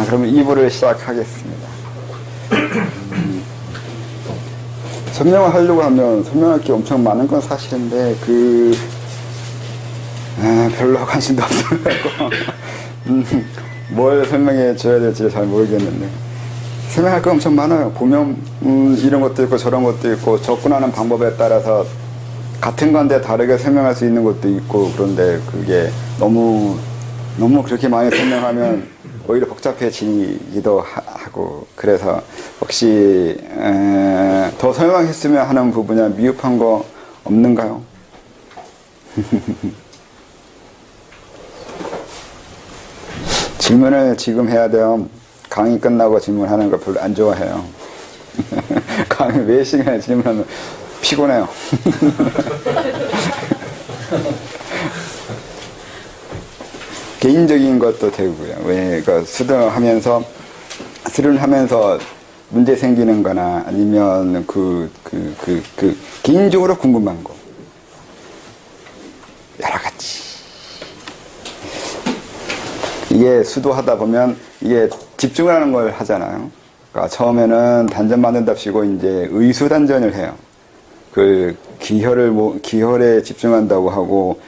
그러면 2부를 시작하겠습니다. 설명을 하려고 하면 설명할 게 엄청 많은 건 사실인데 별로 관심도 없어요. 뭘 설명해 줘야 될지 잘 모르겠는데 설명할 거 엄청 많아요. 보면 이런 것도 있고 저런 것도 있고 접근하는 방법에 따라서 같은 건데 다르게 설명할 수 있는 것도 있고, 그런데 그게 너무 그렇게 많이 설명하면 오히려 복잡해지기도 하고, 그래서 혹시 더 설명했으면 하는 부분이나 미흡한 거 없는가요? 질문을 지금 해야 돼요. 강의 끝나고 질문하는 거 별로 안 좋아해요. 강의 몇 시간에 질문하면 피곤해요. 개인적인 것도 되고요. 왜, 수련하면서 문제 생기는 거나 아니면 개인적으로 궁금한 거. 여러 가지. 이게 수도하다 보면 이게 집중하는 걸 하잖아요. 그러니까 처음에는 단전 만든답시고 이제 의수단전을 해요. 기혈에 집중한다고 하고,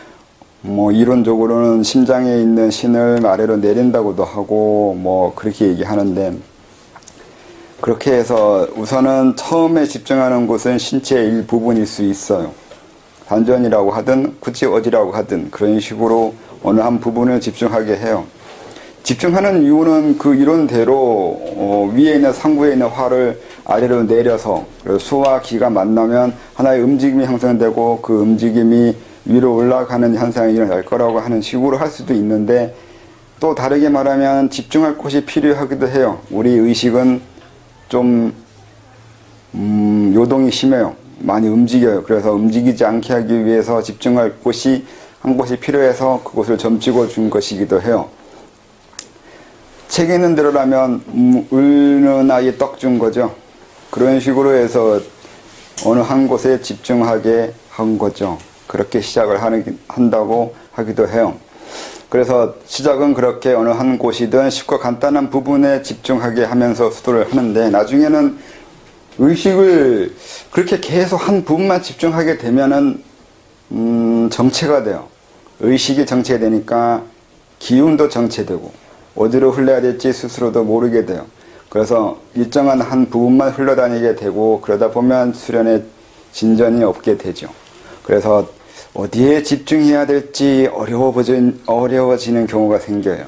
이론적으로는 심장에 있는 신을 아래로 내린다고도 하고, 그렇게 얘기하는데, 그렇게 해서 우선은 처음에 집중하는 곳은 신체의 일부분일 수 있어요. 단전이라고 하든, 굳이 어디라고 하든, 그런 식으로 어느 한 부분을 집중하게 해요. 집중하는 이유는 그 이론대로 위에 있는 상부에 있는 화를 아래로 내려서 수와 기가 만나면 하나의 움직임이 형성되고 그 움직임이 위로 올라가는 현상이 일어날 거라고 하는 식으로 할 수도 있는데, 또 다르게 말하면 집중할 곳이 필요하기도 해요. 우리 의식은 좀 요동이 심해요. 많이 움직여요. 그래서 움직이지 않게 하기 위해서 집중할 곳이 한 곳이 필요해서 그곳을 점찍어 준 것이기도 해요. 책 있는 대로라면 울는 아이 떡 준 거죠. 그런 식으로 해서 어느 한 곳에 집중하게 한 거죠. 그렇게 시작을 한다고 하기도 해요. 그래서 시작은 그렇게 어느 한 곳이든 쉽고 간단한 부분에 집중하게 하면서 수도를 하는데, 나중에는 의식을 그렇게 계속 한 부분만 집중하게 되면은 정체가 돼요. 의식이 정체되니까 기운도 정체되고 어디로 흘러야 될지 스스로도 모르게 돼요. 그래서 일정한 한 부분만 흘러다니게 되고, 그러다 보면 수련의 진전이 없게 되죠. 그래서 어디에 집중해야 될지 어려워지는 경우가 생겨요.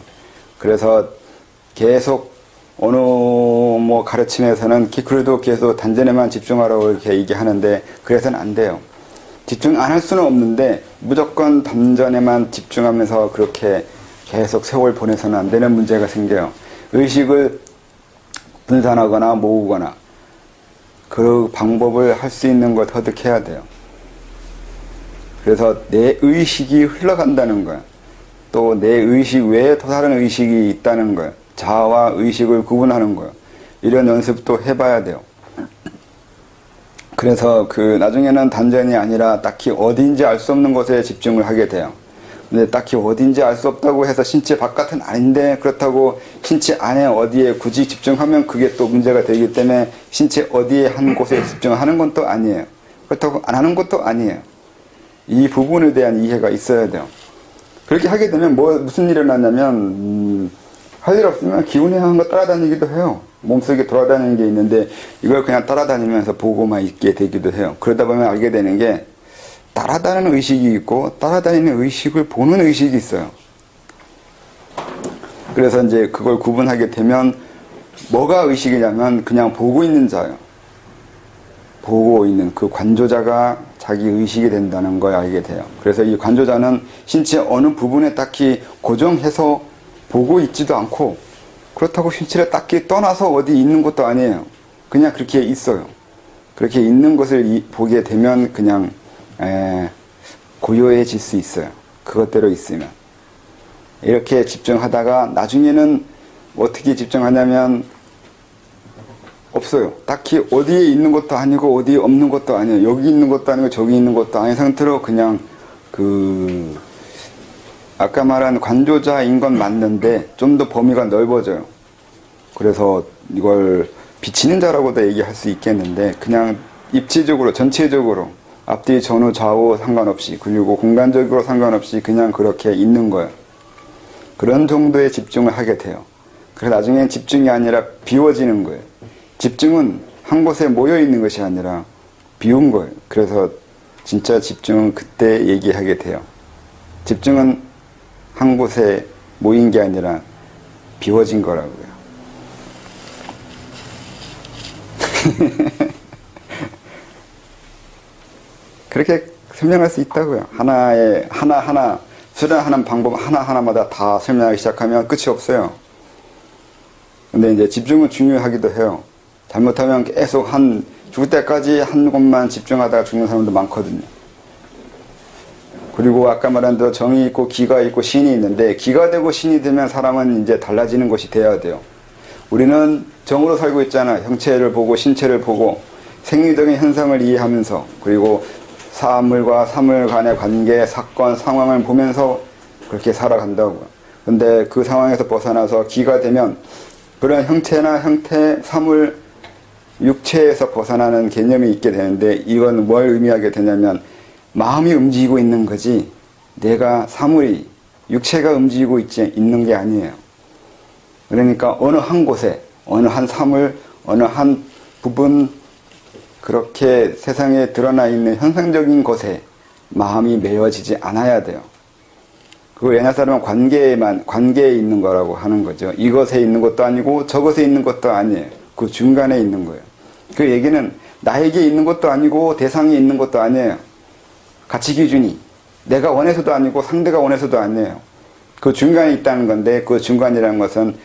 그래서 계속 어느 가르침에서는 그래도 계속 단전에만 집중하라고 이렇게 얘기하는데, 그래서는 안 돼요. 집중 안 할 수는 없는데 무조건 단전에만 집중하면서 그렇게 계속 세월 보내서는 안 되는 문제가 생겨요. 의식을 분산하거나 모으거나 그 방법을 할 수 있는 걸 터득해야 돼요. 그래서 내 의식이 흘러간다는 거예요. 또 내 의식 외에 또 다른 의식이 있다는 거예요. 자아와 의식을 구분하는 거예요. 이런 연습도 해봐야 돼요. 그래서 나중에는 단전이 아니라 딱히 어딘지 알 수 없는 곳에 집중을 하게 돼요. 근데 딱히 어딘지 알 수 없다고 해서 신체 바깥은 아닌데, 그렇다고 신체 안에 어디에 굳이 집중하면 그게 또 문제가 되기 때문에 신체 어디에 한 곳에 집중하는 건 또 아니에요. 그렇다고 안 하는 것도 아니에요. 이 부분에 대한 이해가 있어야 돼요. 그렇게 하게 되면 무슨 일이 일어나냐면, 할 일 없으면 기운이 한 거 따라다니기도 해요. 몸속에 돌아다니는 게 있는데 이걸 그냥 따라다니면서 보고만 있게 되기도 해요. 그러다 보면 알게 되는 게, 따라다니는 의식이 있고 따라다니는 의식을 보는 의식이 있어요. 그래서 이제 그걸 구분하게 되면 뭐가 의식이냐면 그냥 보고 있는 자예요. 보고 있는 그 관조자가 자기 의식이 된다는 걸 알게 돼요. 그래서 이 관조자는 신체 어느 부분에 딱히 고정해서 보고 있지도 않고, 그렇다고 신체를 딱히 떠나서 어디 있는 것도 아니에요. 그냥 그렇게 있어요. 그렇게 있는 것을 보게 되면 그냥 고요해질 수 있어요. 그것대로 있으면. 이렇게 집중하다가 나중에는 어떻게 집중하냐면 없어요. 딱히 어디에 있는 것도 아니고 어디에 없는 것도 아니에요. 여기 있는 것도 아니고 저기 있는 것도 아닌 상태로 그냥 아까 말한 관조자인 건 맞는데 좀 더 범위가 넓어져요. 그래서 이걸 비치는 자라고도 얘기할 수 있겠는데 그냥 입체적으로 전체적으로 앞뒤 전후 좌우 상관없이 그리고 공간적으로 상관없이 그냥 그렇게 있는 거예요. 그런 정도의 집중을 하게 돼요. 그래서 나중엔 집중이 아니라 비워지는 거예요. 집중은 한 곳에 모여 있는 것이 아니라 비운 거예요. 그래서 진짜 집중은 그때 얘기하게 돼요. 집중은 한 곳에 모인 게 아니라 비워진 거라고요. 그렇게 설명할 수 있다고요. 하나하나 수련하는 방법 하나하나마다 다 설명하기 시작하면 끝이 없어요. 근데 이제 집중은 중요하기도 해요. 잘못하면 계속 죽을 때까지 한 곳만 집중하다가 죽는 사람도 많거든요. 그리고 아까 말한 대로 정이 있고 기가 있고 신이 있는데 기가 되고 신이 되면 사람은 이제 달라지는 것이 돼야 돼요. 우리는 정으로 살고 있잖아요. 형체를 보고 신체를 보고 생리적인 현상을 이해하면서 그리고 사물과 사물 간의 관계, 사건, 상황을 보면서 그렇게 살아간다고요. 근데 그 상황에서 벗어나서 기가 되면 그런 형체나 형태, 사물, 육체에서 벗어나는 개념이 있게 되는데 이건 뭘 의미하게 되냐면 마음이 움직이고 있는 거지 내가 사물이 육체가 움직이고 있는 게 아니에요. 그러니까 어느 한 곳에 어느 한 사물 어느 한 부분 그렇게 세상에 드러나 있는 현상적인 것에 마음이 매여지지 않아야 돼요. 그 옛날 사람은 관계에 있는 거라고 하는 거죠. 이것에 있는 것도 아니고 저것에 있는 것도 아니에요. 그 중간에 있는 거예요. 그 얘기는 나에게 있는 것도 아니고 대상에 있는 것도 아니에요. 가치 기준이 내가 원해서도 아니고 상대가 원해서도 아니에요. 그 중간에 있다는 건데 그 중간이라는 것은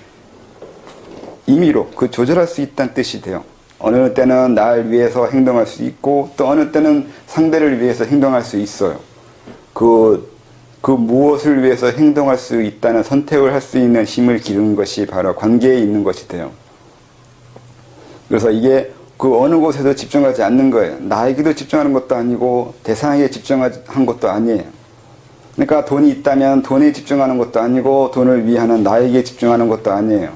임의로 조절할 수 있다는 뜻이 돼요. 어느 때는 날 위해서 행동할 수 있고 또 어느 때는 상대를 위해서 행동할 수 있어요. 그 무엇을 위해서 행동할 수 있다는 선택을 할 수 있는 힘을 기르는 것이 바로 관계에 있는 것이 돼요. 그래서 이게 그 어느 곳에도 집중하지 않는 거예요. 나에게도 집중하는 것도 아니고 대상에게 집중한 것도 아니에요. 그러니까 돈이 있다면 돈에 집중하는 것도 아니고 돈을 위하는 나에게 집중하는 것도 아니에요.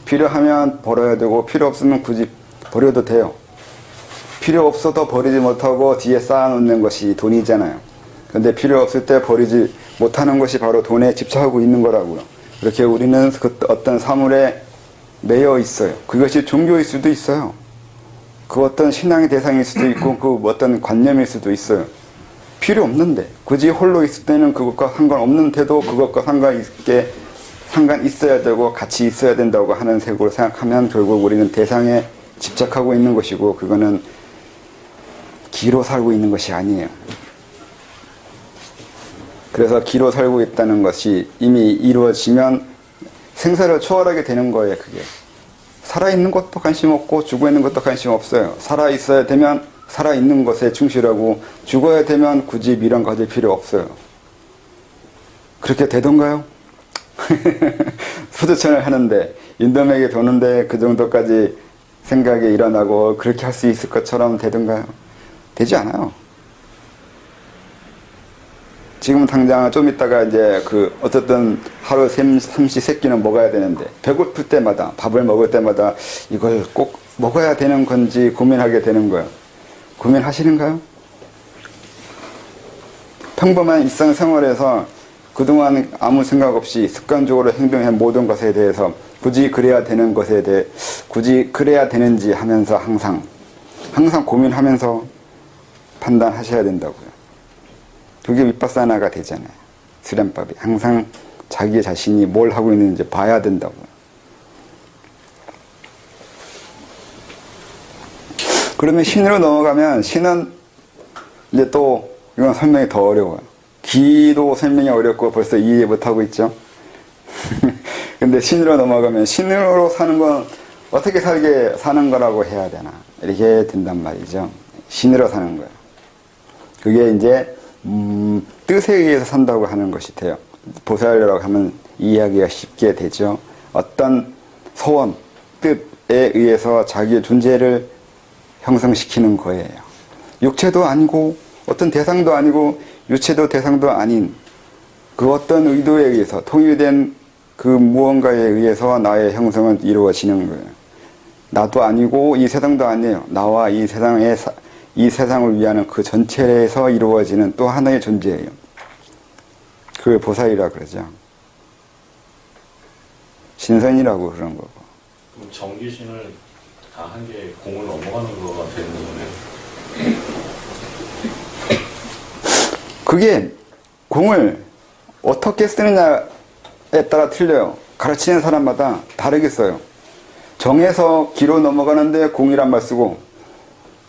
필요하면 벌어야 되고 필요 없으면 굳이 버려도 돼요. 필요 없어도 버리지 못하고 뒤에 쌓아놓는 것이 돈이잖아요. 그런데 필요 없을 때 버리지 못하는 것이 바로 돈에 집착하고 있는 거라고요. 이렇게 우리는 어떤 사물에 매여 있어요. 그것이 종교일 수도 있어요. 그 어떤 신앙의 대상일 수도 있고 그 어떤 관념일 수도 있어요. 필요 없는데 굳이 홀로 있을 때는 그것과 상관없는데도 그것과 상관 있어야 되고 같이 있어야 된다고 하는 색으로 생각하면 결국 우리는 대상에 집착하고 있는 것이고 그거는 기로 살고 있는 것이 아니에요. 그래서 기로 살고 있다는 것이 이미 이루어지면 생사를 초월하게 되는 거예요. 그게 살아있는 것도 관심 없고 죽어있는 것도 관심 없어요. 살아있어야 되면 살아있는 것에 충실하고 죽어야 되면 굳이 미련 가질 필요 없어요. 그렇게 되던가요? 소주천을 하는데 인도맥이 도는데 그 정도까지 생각이 일어나고 그렇게 할 수 있을 것처럼 되던가요? 되지 않아요. 지금 당장 좀 있다가 이제 어쨌든 하루 삼시 세끼는 먹어야 되는데 배고플 때마다 밥을 먹을 때마다 이걸 꼭 먹어야 되는 건지 고민하게 되는 거예요. 고민하시는가요? 평범한 일상생활에서 그동안 아무 생각 없이 습관적으로 행동한 모든 것에 대해서 굳이 그래야 되는 것에 대해 굳이 그래야 되는지 하면서 항상 고민하면서 판단하셔야 된다고요. 그게 윗바사나가 되잖아요. 수련법이. 항상 자기 자신이 뭘 하고 있는지 봐야 된다고요. 그러면 신으로 넘어가면 신은 이제 또 이건 설명이 더 어려워요. 기도 설명이 어렵고 벌써 이해 못하고 있죠. 근데 신으로 넘어가면 신으로 사는 건 어떻게 사는 거라고 해야 되나 이렇게 된단 말이죠. 신으로 사는 거예요. 그게 이제 뜻에 의해서 산다고 하는 것이 돼요. 보살이라고 하면 이해하기가 쉽게 되죠. 어떤 소원, 뜻에 의해서 자기의 존재를 형성시키는 거예요. 육체도 아니고 어떤 대상도 아니고 유체도 대상도 아닌 그 어떤 의도에 의해서 통일된 그 무언가에 의해서 나의 형성은 이루어지는 거예요. 나도 아니고 이 세상도 아니에요. 나와 이 세상을 위하는 그 전체에서 이루어지는 또 하나의 존재예요. 그걸 보살이라 그러죠. 신선이라고 그러는 거고. 그럼 정기신을 다 한 게 공을 넘어가는 거가 되는 거네요. 그게 공을 어떻게 쓰느냐에 따라 틀려요. 가르치는 사람마다 다르게 써요. 정에서 기로 넘어가는데 공이란 말 쓰고,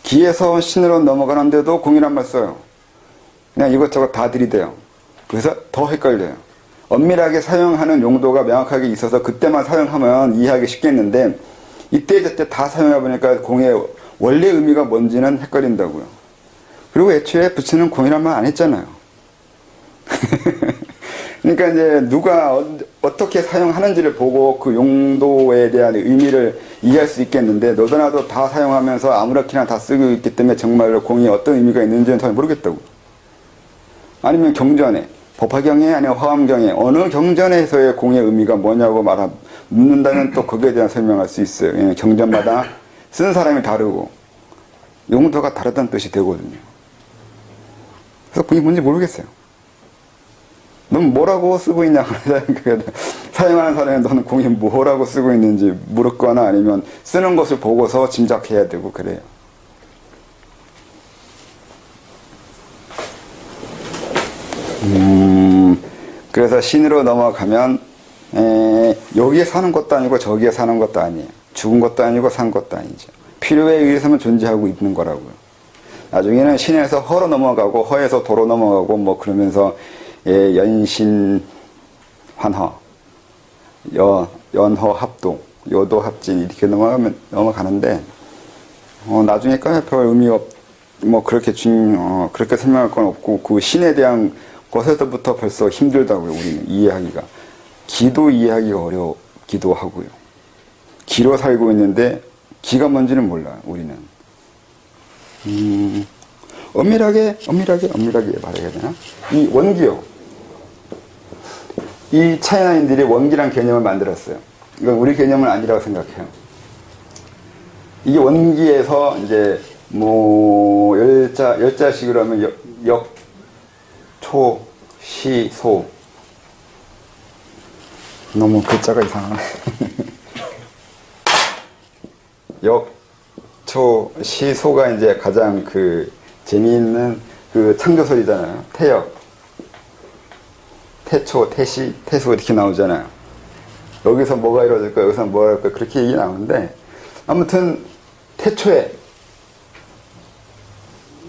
기에서 신으로 넘어가는데도 공이란 말 써요. 그냥 이것저것 다 들이대요. 그래서 더 헷갈려요. 엄밀하게 사용하는 용도가 명확하게 있어서 그때만 사용하면 이해하기 쉽겠는데, 이때 저때 다 사용해보니까 공의 원래 의미가 뭔지는 헷갈린다고요. 그리고 애초에 부처는 공이란 말 안 했잖아요. 그러니까 이제 누가 어떻게 사용하는지를 보고 그 용도에 대한 의미를 이해할 수 있겠는데, 너도 나도 다 사용하면서 아무렇게나 다 쓰고 있기 때문에 정말로 공이 어떤 의미가 있는지는 잘 모르겠다고. 아니면 경전에, 법화경에 아니면 화엄경에 어느 경전에서의 공의 의미가 뭐냐고 묻는다면 또 거기에 대한 설명할 수 있어요. 왜냐하면 경전마다 쓴 사람이 다르고 용도가 다르다는 뜻이 되거든요. 그래서 공이 뭔지 모르겠어요. 넌 뭐라고 쓰고 있냐고 사용하는 사람이 너는 공이 뭐라고 쓰고 있는지 물었거나 아니면 쓰는 것을 보고서 짐작해야 되고 그래요. 그래서 신으로 넘어가면 여기에 사는 것도 아니고 저기에 사는 것도 아니에요. 죽은 것도 아니고 산 것도 아니죠. 필요에 의해서만 존재하고 있는 거라고요. 나중에는 신에서 허로 넘어가고 허에서 도로 넘어가고 뭐 그러면서 연신 환허, 연허 합동, 요도 합진 이렇게 넘어가는데 나중에까지 별 의미 그렇게 그렇게 설명할 건 없고 그 신에 대한 것에서부터 벌써 힘들다고요. 우리는 이해하기가. 기도 이해하기가 어렵기도 하고요. 기로 살고 있는데 기가 뭔지는 몰라요. 우리는. 엄밀하게 말해야 되나? 이 원기요. 이 차이나인들이 원기란 개념을 만들었어요. 이건 우리 개념은 아니라고 생각해요. 이게 원기에서 이제 열자식으로 하면 역, 초, 시, 소. 너무 글자가 이상하네. 역, 초, 시, 소가 이제 가장 재미있는 창조설이잖아요. 태역, 태초, 태시, 태소 이렇게 나오잖아요. 여기서 뭐가 이루어질 거야, 여기서 뭐가 이루어질 거야, 그렇게 얘기 나오는데, 아무튼, 태초에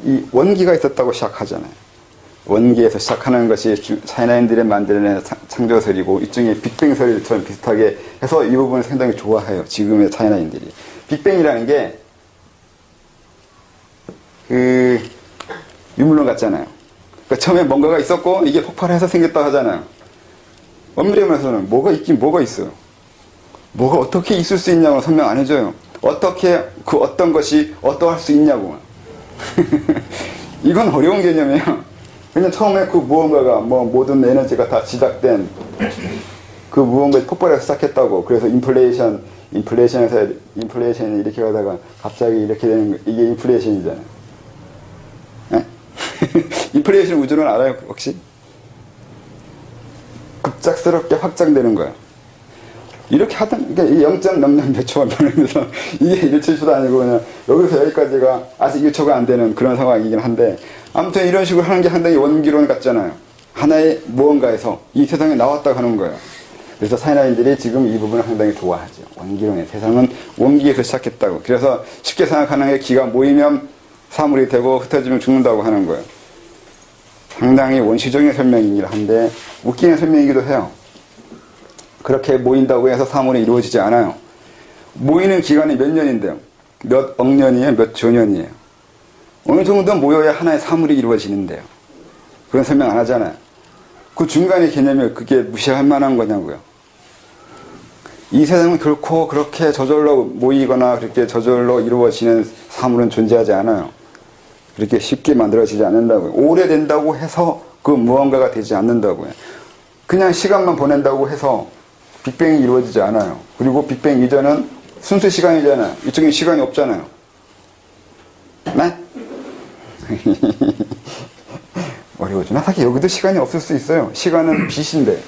이 원기가 있었다고 시작하잖아요. 원기에서 시작하는 것이 차이나인들이 만들어낸 창조설이고, 일종의 빅뱅설처럼 비슷하게 해서 이 부분을 상당히 좋아해요. 지금의 차이나인들이. 빅뱅이라는 게, 유물론 같잖아요. 그러니까 처음에 뭔가가 있었고, 이게 폭발해서 생겼다 하잖아요. 엄밀히 말해서는 뭐가 있긴 뭐가 있어요. 뭐가 어떻게 있을 수 있냐고 설명 안 해줘요. 어떻게 그 어떤 것이 어떠할 수 있냐고. 이건 어려운 개념이에요. 그냥 처음에 그 무언가가 모든 에너지가 다 지닥된 그 무언가가 폭발해서 시작했다고. 그래서 인플레이션이 이렇게 가다가 갑자기 이렇게 되는 거, 이게 인플레이션이잖아요. 네? 인플레이션 우주론 알아요, 혹시? 급작스럽게 확장되는 거예요. 이렇게 하던, 그러니까 0.00 몇 초가 변하면서 이게 1초도 아니고 그냥 여기서 여기까지가 아직 1초가 안 되는 그런 상황이긴 한데, 아무튼 이런 식으로 하는 게 상당히 원기론 같잖아요. 하나의 무언가에서 이 세상에 나왔다고 하는 거예요. 그래서 차이나인들이 지금 이 부분을 상당히 좋아하죠. 원기론의 세상은 원기에서 시작했다고. 그래서 쉽게 생각하는 게 기가 모이면 사물이 되고 흩어지면 죽는다고 하는 거예요. 상당히 원시적인 설명이긴 한데 웃기는 설명이기도 해요. 그렇게 모인다고 해서 사물이 이루어지지 않아요. 모이는 기간이 몇 년인데요? 몇 억 년이에요? 몇 조년이에요? 어느 정도 모여야 하나의 사물이 이루어지는데요. 그런 설명 안 하잖아요. 그 중간의 개념이 그게 무시할 만한 거냐고요. 이 세상은 결코 그렇게 저절로 모이거나 그렇게 저절로 이루어지는 사물은 존재하지 않아요. 그렇게 쉽게 만들어지지 않는다고요. 오래된다고 해서 그 무언가가 되지 않는다고요. 그냥 시간만 보낸다고 해서 빅뱅이 이루어지지 않아요. 그리고 빅뱅 이전은 순수 시간이잖아요. 이쪽엔 시간이 없잖아요. 네? 어려워지나? 사실 여기도 시간이 없을 수 있어요. 시간은 빛인데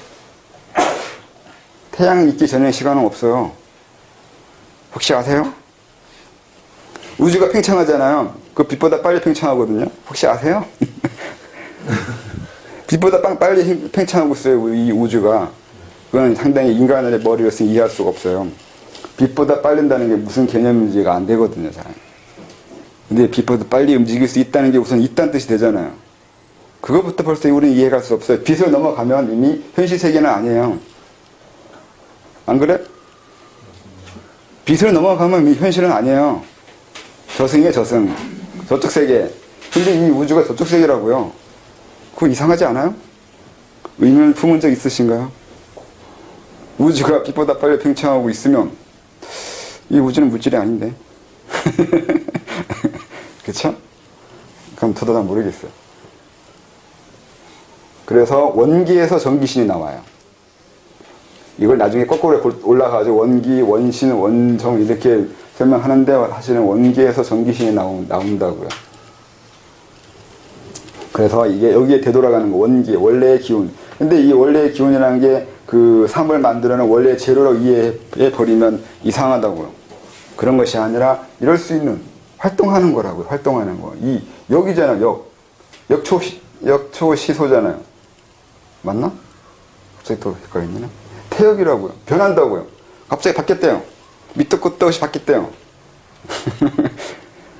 태양이 있기 전에 시간은 없어요. 혹시 아세요? 우주가 팽창하잖아요. 그 빛보다 빨리 팽창하거든요. 혹시 아세요? 빛보다 빨리 팽창하고 있어요. 이 우주가. 그건 상당히 인간의 머리로서는 이해할 수가 없어요. 빛보다 빠른다는 게 무슨 개념인지가 안 되거든요. 잘. 근데 빛보다 빨리 움직일 수 있다는 게 우선 있다는 뜻이 되잖아요. 그것부터 벌써 우리는 이해할 수 없어요. 빛을 넘어가면 이미 현실 세계는 아니에요. 안 그래? 빛을 넘어가면 이미 현실은 아니에요. 저승이에요, 저승. 저쪽 세계. 근데 이 우주가 저쪽 세계라고요. 그거 이상하지 않아요? 의문을 품은 적 있으신가요? 우주가 빛보다 빨리 팽창하고 있으면 이 우주는 물질이 아닌데. 그쵸? 그럼 저도 잘 모르겠어요. 그래서 원기에서 전기신이 나와요. 이걸 나중에 거꾸로 올라가가지고 원기, 원신, 원정 이렇게 설명하는데 사실은 원기에서 전기신이 나온다고요. 그래서 이게 여기에 되돌아가는 거, 원기, 원래의 기운. 근데 이 원래의 기운이라는 게 그 삶을 만들어낸 원래의 재료로 이해해버리면 이상하다고요. 그런 것이 아니라 이럴 수 있는 활동하는 거라고요. 활동하는 거. 이 역이잖아요. 역초시소잖아요. 맞나? 갑자기 또 헷갈리네. 태역이라고요. 변한다고요. 갑자기 바뀌었대요. 밑도 끝도 없이 바뀌었대요.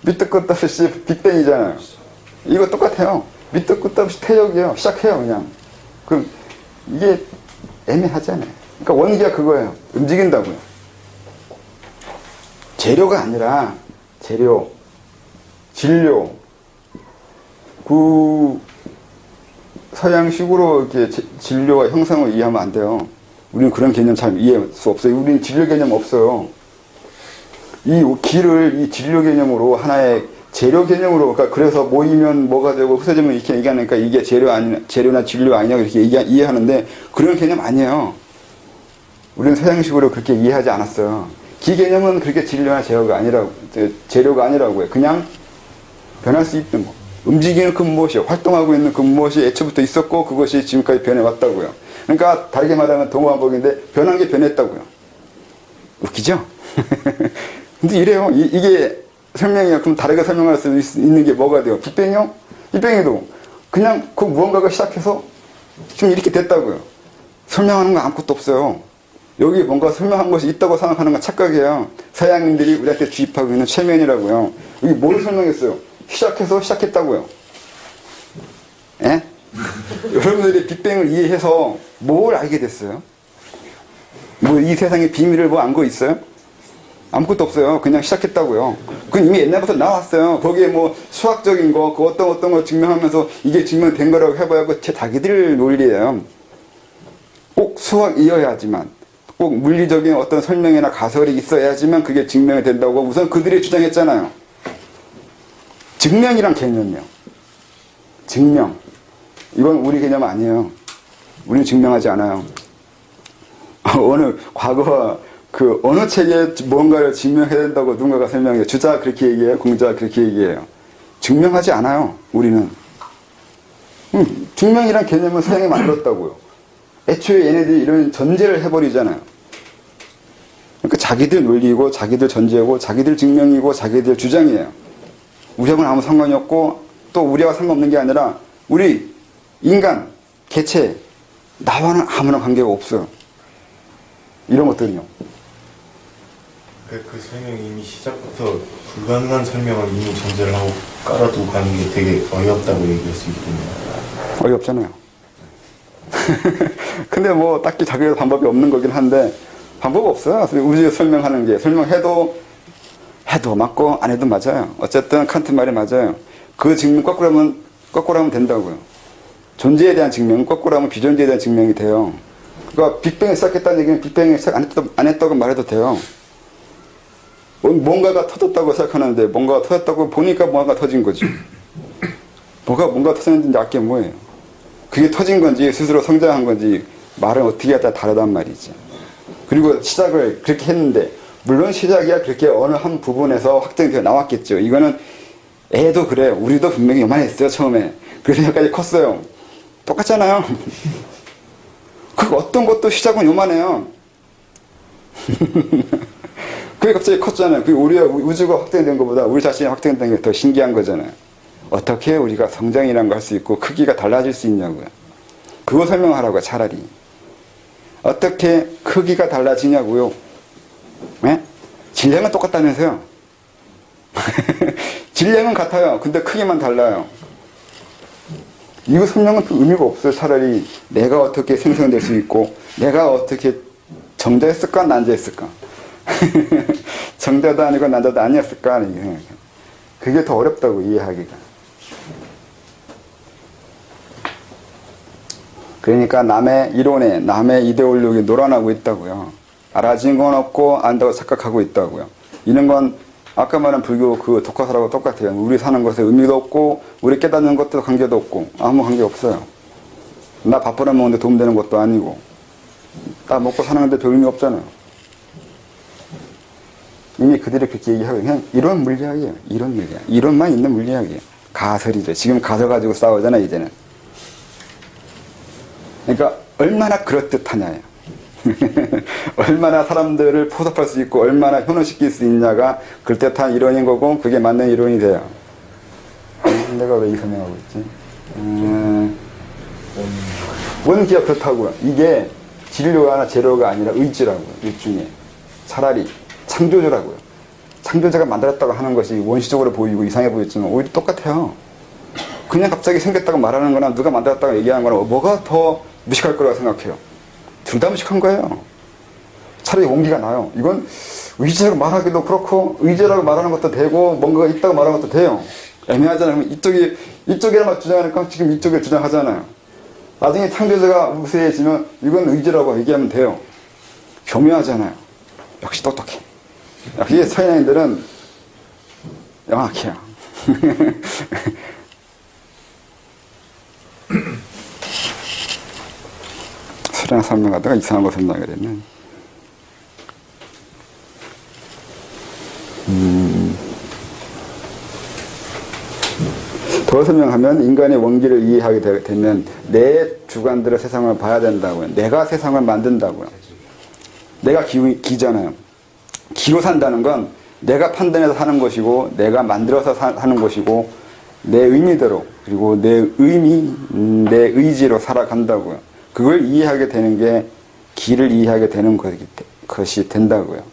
밑도 끝도 없이 빅뱅이잖아요. 이거 똑같아요. 밑도 끝도 없이 태역이에요. 시작해요, 그냥. 그럼 이게 애매하잖아요. 그러니까 원기가 그거예요. 움직인다고요. 재료가 아니라 재료, 진료. 그 서양식으로 이렇게 진료와 형상을 이해하면 안 돼요. 우리는 그런 개념 잘 이해할 수 없어요. 우리는 진료 개념 없어요. 이 길을 이 진료 개념으로 하나의 재료 개념으로, 그러니까 그래서 모이면 뭐가 되고 흩어지면 이렇게 얘기하니까 이게 재료나 진료 아니냐고 이렇게 이해하는데 그런 개념 아니에요. 우리는 서양식으로 그렇게 이해하지 않았어요. 기 개념은 그렇게 진료나 재료가 아니라고요. 그냥 변할 수 있는 거. 움직이는 그 무엇이요. 활동하고 있는 그 무엇이 애초부터 있었고 그것이 지금까지 변해왔다고요. 그러니까 다르게 말하면 동화복인데 변한 게 변했다고요. 웃기죠? 근데 이래요. 이게 설명이요. 그럼 다르게 설명할 수 있는 게 뭐가 돼요? 빅뱅이요? 빅뱅이도 그냥 그 무언가가 시작해서 지금 이렇게 됐다고요. 설명하는 거 아무것도 없어요. 여기 뭔가 설명한 것이 있다고 생각하는 건 착각이에요. 서양인들이 우리한테 주입하고 있는 최면이라고요. 여기 뭘 설명했어요? 시작해서 시작했다고요. 예? 여러분들이 빅뱅을 이해해서 뭘 알게 됐어요? 뭐 이 세상의 비밀을 뭐 안 거 있어요? 아무것도 없어요. 그냥 시작했다고요. 그건 이미 옛날부터 나왔어요. 거기에 뭐 수학적인 거, 그 어떤 거 증명하면서 이게 증명된 거라고 해봐야 그 자기들 논리예요. 꼭 수학이어야지만, 꼭 물리적인 어떤 설명이나 가설이 있어야지만 그게 증명이 된다고 우선 그들이 주장했잖아요. 증명이란 개념이요. 증명. 이건 우리 개념 아니에요. 우리는 증명하지 않아요. 과거 어느 책에 뭔가를 증명해야 된다고 누군가가 설명해요. 주자 그렇게 얘기해요. 공자 그렇게 얘기해요. 증명하지 않아요. 우리는. 증명이란 개념은 서양이 만들었다고요. 애초에 얘네들이 이런 전제를 해버리잖아요. 그러니까 자기들 논리이고 자기들 전제고 자기들 증명이고 자기들 주장이에요. 우리하고는 아무 상관이 없고 또 우리와 상관없는 게 아니라 우리 인간, 개체, 나와는 아무런 관계가 없어요. 이런 것들은요. 그 설명이 이미 시작부터 불가능한 설명을 이미 전제를 하고 깔아두고 가는 게 되게 어이없다고 얘기할 수 있겠네요. 어이없잖아요. 근데 뭐 딱히 자기가 방법이 없는 거긴 한데 방법 없어요. 우주에 설명하는 게 설명해도 맞고 안 해도 맞아요. 어쨌든 칸트 말이 맞아요. 그 증명 거꾸로 하면 된다고요. 존재에 대한 증명은 거꾸로 하면 비존재에 대한 증명이 돼요. 그러니까 빅뱅이 시작했다는 얘기는 빅뱅이 시작 안 했다고 말해도 돼요. 뭔가가 터졌다고 생각하는데 뭔가가 터졌다고 보니까 뭔가가 터진 거지. 뭔가 터졌는지 알게 뭐예요. 그게 터진 건지 스스로 성장한 건지 말은 어떻게 하다 다르단 말이지. 그리고 시작을 그렇게 했는데, 물론 시작이야 그렇게 어느 한 부분에서 확정되어 나왔겠죠. 이거는 애도 그래요. 우리도 분명히 요만했어요, 처음에. 그래서 여기까지 컸어요. 똑같잖아요. 그 어떤 것도 시작은 요만해요. 그게 갑자기 컸잖아요. 그 우리가 우주가 확정된 것보다 우리 자신이 확정된 게 더 신기한 거잖아요. 어떻게 우리가 성장이라는 걸 할 수 있고 크기가 달라질 수 있냐고요. 그거 설명하라고요, 차라리. 어떻게 크기가 달라지냐고요. 네? 질량은 똑같다면서요. 질량은 같아요. 근데 크기만 달라요. 이거 설명은 또 의미가 없어요. 차라리 내가 어떻게 생성될 수 있고 내가 어떻게 정자였을까 난자였을까. 정자도 아니고 난자도 아니었을까. 그게 더 어렵다고 이해하기가. 그러니까 남의 이론에 남의 이데올로기에 놀아나고 있다고요. 알아진 건 없고 안다고 착각하고 있다고요. 이런 건 아까 말한 불교 그 독화사라고 똑같아요. 우리 사는 것에 의미도 없고 우리 깨닫는 것도 관계도 없고 아무 관계 없어요. 나 밥 벌어 먹는데 도움되는 것도 아니고 나 먹고 사는데 별 의미 없잖아요. 이미 그들이 그렇게 얘기하고 그냥 이론 물리학이에요. 이론 물리학. 이론만 있는 물리학이에요. 가설이죠. 지금 가설 가지고 싸우잖아요, 이제는. 그러니까 얼마나 그럴듯하냐예요. 얼마나 사람들을 포섭할 수 있고 얼마나 현혹시킬 수 있냐가 그럴듯한 이론인 거고 그게 맞는 이론이 돼요. 내가 왜 이 설명하고 있지? 원기가 그렇다고요. 이게 진료가 재료가 아니라 의지라고요. 일종의 차라리 창조주라고요. 창조자가 만들었다고 하는 것이 원시적으로 보이고 이상해 보였지만 오히려 똑같아요. 그냥 갑자기 생겼다고 말하는 거나 누가 만들었다고 얘기하는 거나 뭐가 더 무식할 거라고 생각해요. 둘 다 무식한 거예요. 차라리 원기가 나요. 이건 의지라고 말하기도 그렇고 의지라고 말하는 것도 되고 뭔가가 있다고 말하는 것도 돼요. 애매하잖아요. 이쪽이라고 주장하니까 지금 이쪽에 주장하잖아요. 나중에 창조자가 우세해지면 이건 의지라고 얘기하면 돼요. 교묘하잖아요. 역시 똑똑해. 역시 서양인들은 영악해요. 수량 설명하다가 이상한 거 설명하게 됐네. 더 설명하면 인간의 원기를 이해하게 되면 내 주관대로 세상을 봐야 된다고요. 내가 세상을 만든다고요. 내가 기잖아요. 기로 산다는 건 내가 판단해서 사는 것이고 내가 만들어서 사는 것이고 내 의미대로 그리고 내 의지로 살아간다고요. 그걸 이해하게 되는 게 기를 이해하게 되는 것이 된다고요.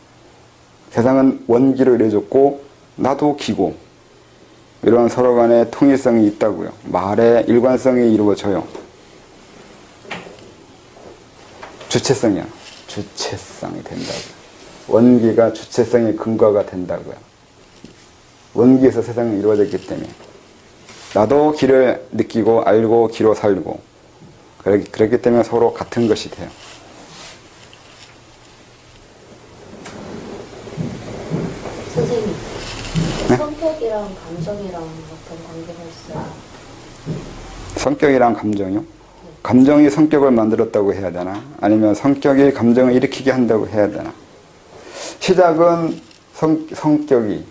세상은 원기로 이루어졌고 나도 기고 이런 서로 간의 통일성이 있다고요. 말의 일관성이 이루어져요. 주체성이야. 주체성이 된다고요. 원기가 주체성의 근거가 된다고요. 원기에서 세상이 이루어졌기 때문에 나도 기를 느끼고 알고 기로 살고 그렇기 때문에 서로 같은 것이 돼요. 선생님, 네? 성격이랑 감정이랑 어떤 관계가 있어요? 성격이랑 감정이요? 감정이 성격을 만들었다고 해야 되나? 아니면 성격이 감정을 일으키게 한다고 해야 되나? 시작은 성격이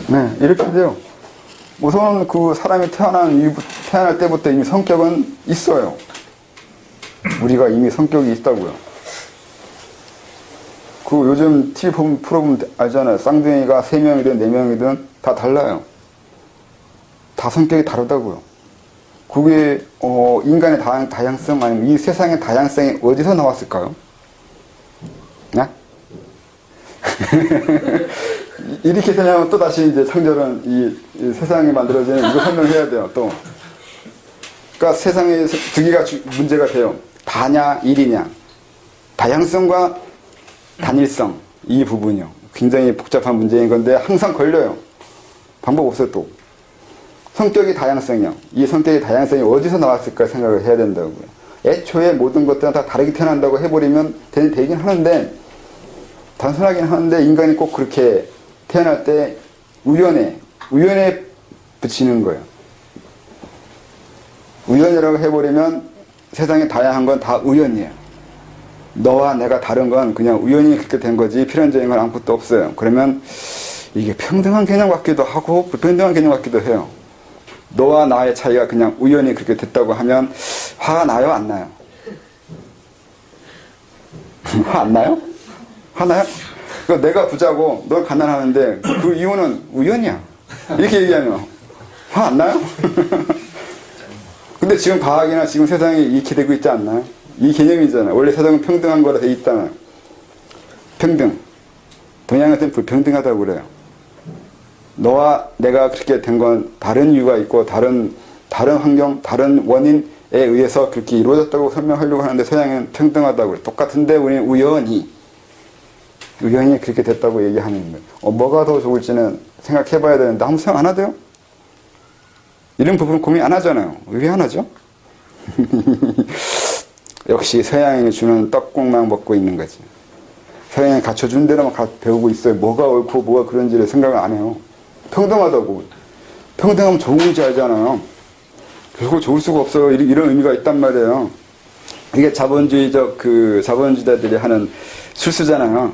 네, 이렇게 돼요. 우선 그 사람이 태어날 때부터 이미 성격은 있어요. 우리가 이미 성격이 있다고요. 그 요즘 TV 프로 보면 알잖아요. 쌍둥이가 3명이든 4명이든 다 달라요. 다 성격이 다르다고요. 그게 인간의 다양성 아니면 이 세상의 다양성이 어디서 나왔을까요? 네? 이렇게 설명하면 또 다시 이제 창조는 이 세상이 만들어지는 이거 설명해야 돼요. 또 그러니까 세상에 두 개가 문제가 돼요. 다냐 일이냐. 다양성과 단일성 이 부분이요. 굉장히 복잡한 문제인 건데 항상 걸려요. 방법 없어요. 또 성격이 다양성이요. 이 성격의 다양성이 어디서 나왔을까 생각을 해야 된다고요. 애초에 모든 것들은 다 다르게 태어난다고 해버리면 되긴 하는데 단순하긴 하는데 인간이 꼭 그렇게 태어날 때 우연에 붙이는 거예요. 우연이라고 해버리면 세상에 다양한 건 다 우연이에요. 너와 내가 다른 건 그냥 우연히 그렇게 된 거지 필연적인 건 아무것도 없어요. 그러면 이게 평등한 개념 같기도 하고 불평등한 개념 같기도 해요. 너와 나의 차이가 그냥 우연히 그렇게 됐다고 하면 화가 나요? 안 나요? 화 안 나요? 화 나요? 그러니까 내가 부자고 넌 가난하는데 그 이유는 우연이야. 이렇게 얘기하면 화 안 나요? 근데 지금 과학이나 지금 세상이 이렇게 되고 있지 않나요? 이 개념이잖아요. 원래 세상은 평등한 거라 돼 있잖아요. 평등. 동양에서는 불평등하다고 그래요. 너와 내가 그렇게 된 건 다른 이유가 있고 다른 환경, 다른 원인에 의해서 그렇게 이루어졌다고 설명하려고 하는데 서양은 평등하다고 그래요. 똑같은데 우리는 우연히 그렇게 됐다고 얘기하는 거예요. 뭐가 더 좋을지는 생각해 봐야 되는데 아무 생각 안 하대요? 이런 부분 고민 안 하잖아요. 왜 안 하죠? 역시 서양인이 주는 떡국만 먹고 있는 거지. 서양인이 갖춰준 대로만 배우고 있어요. 뭐가 옳고 뭐가 그런지를 생각을 안 해요. 평등하다고. 평등하면 좋은 건지 알잖아요. 결국 좋을 수가 없어요. 이런 의미가 있단 말이에요. 이게 자본주의자들이 하는 실수잖아요.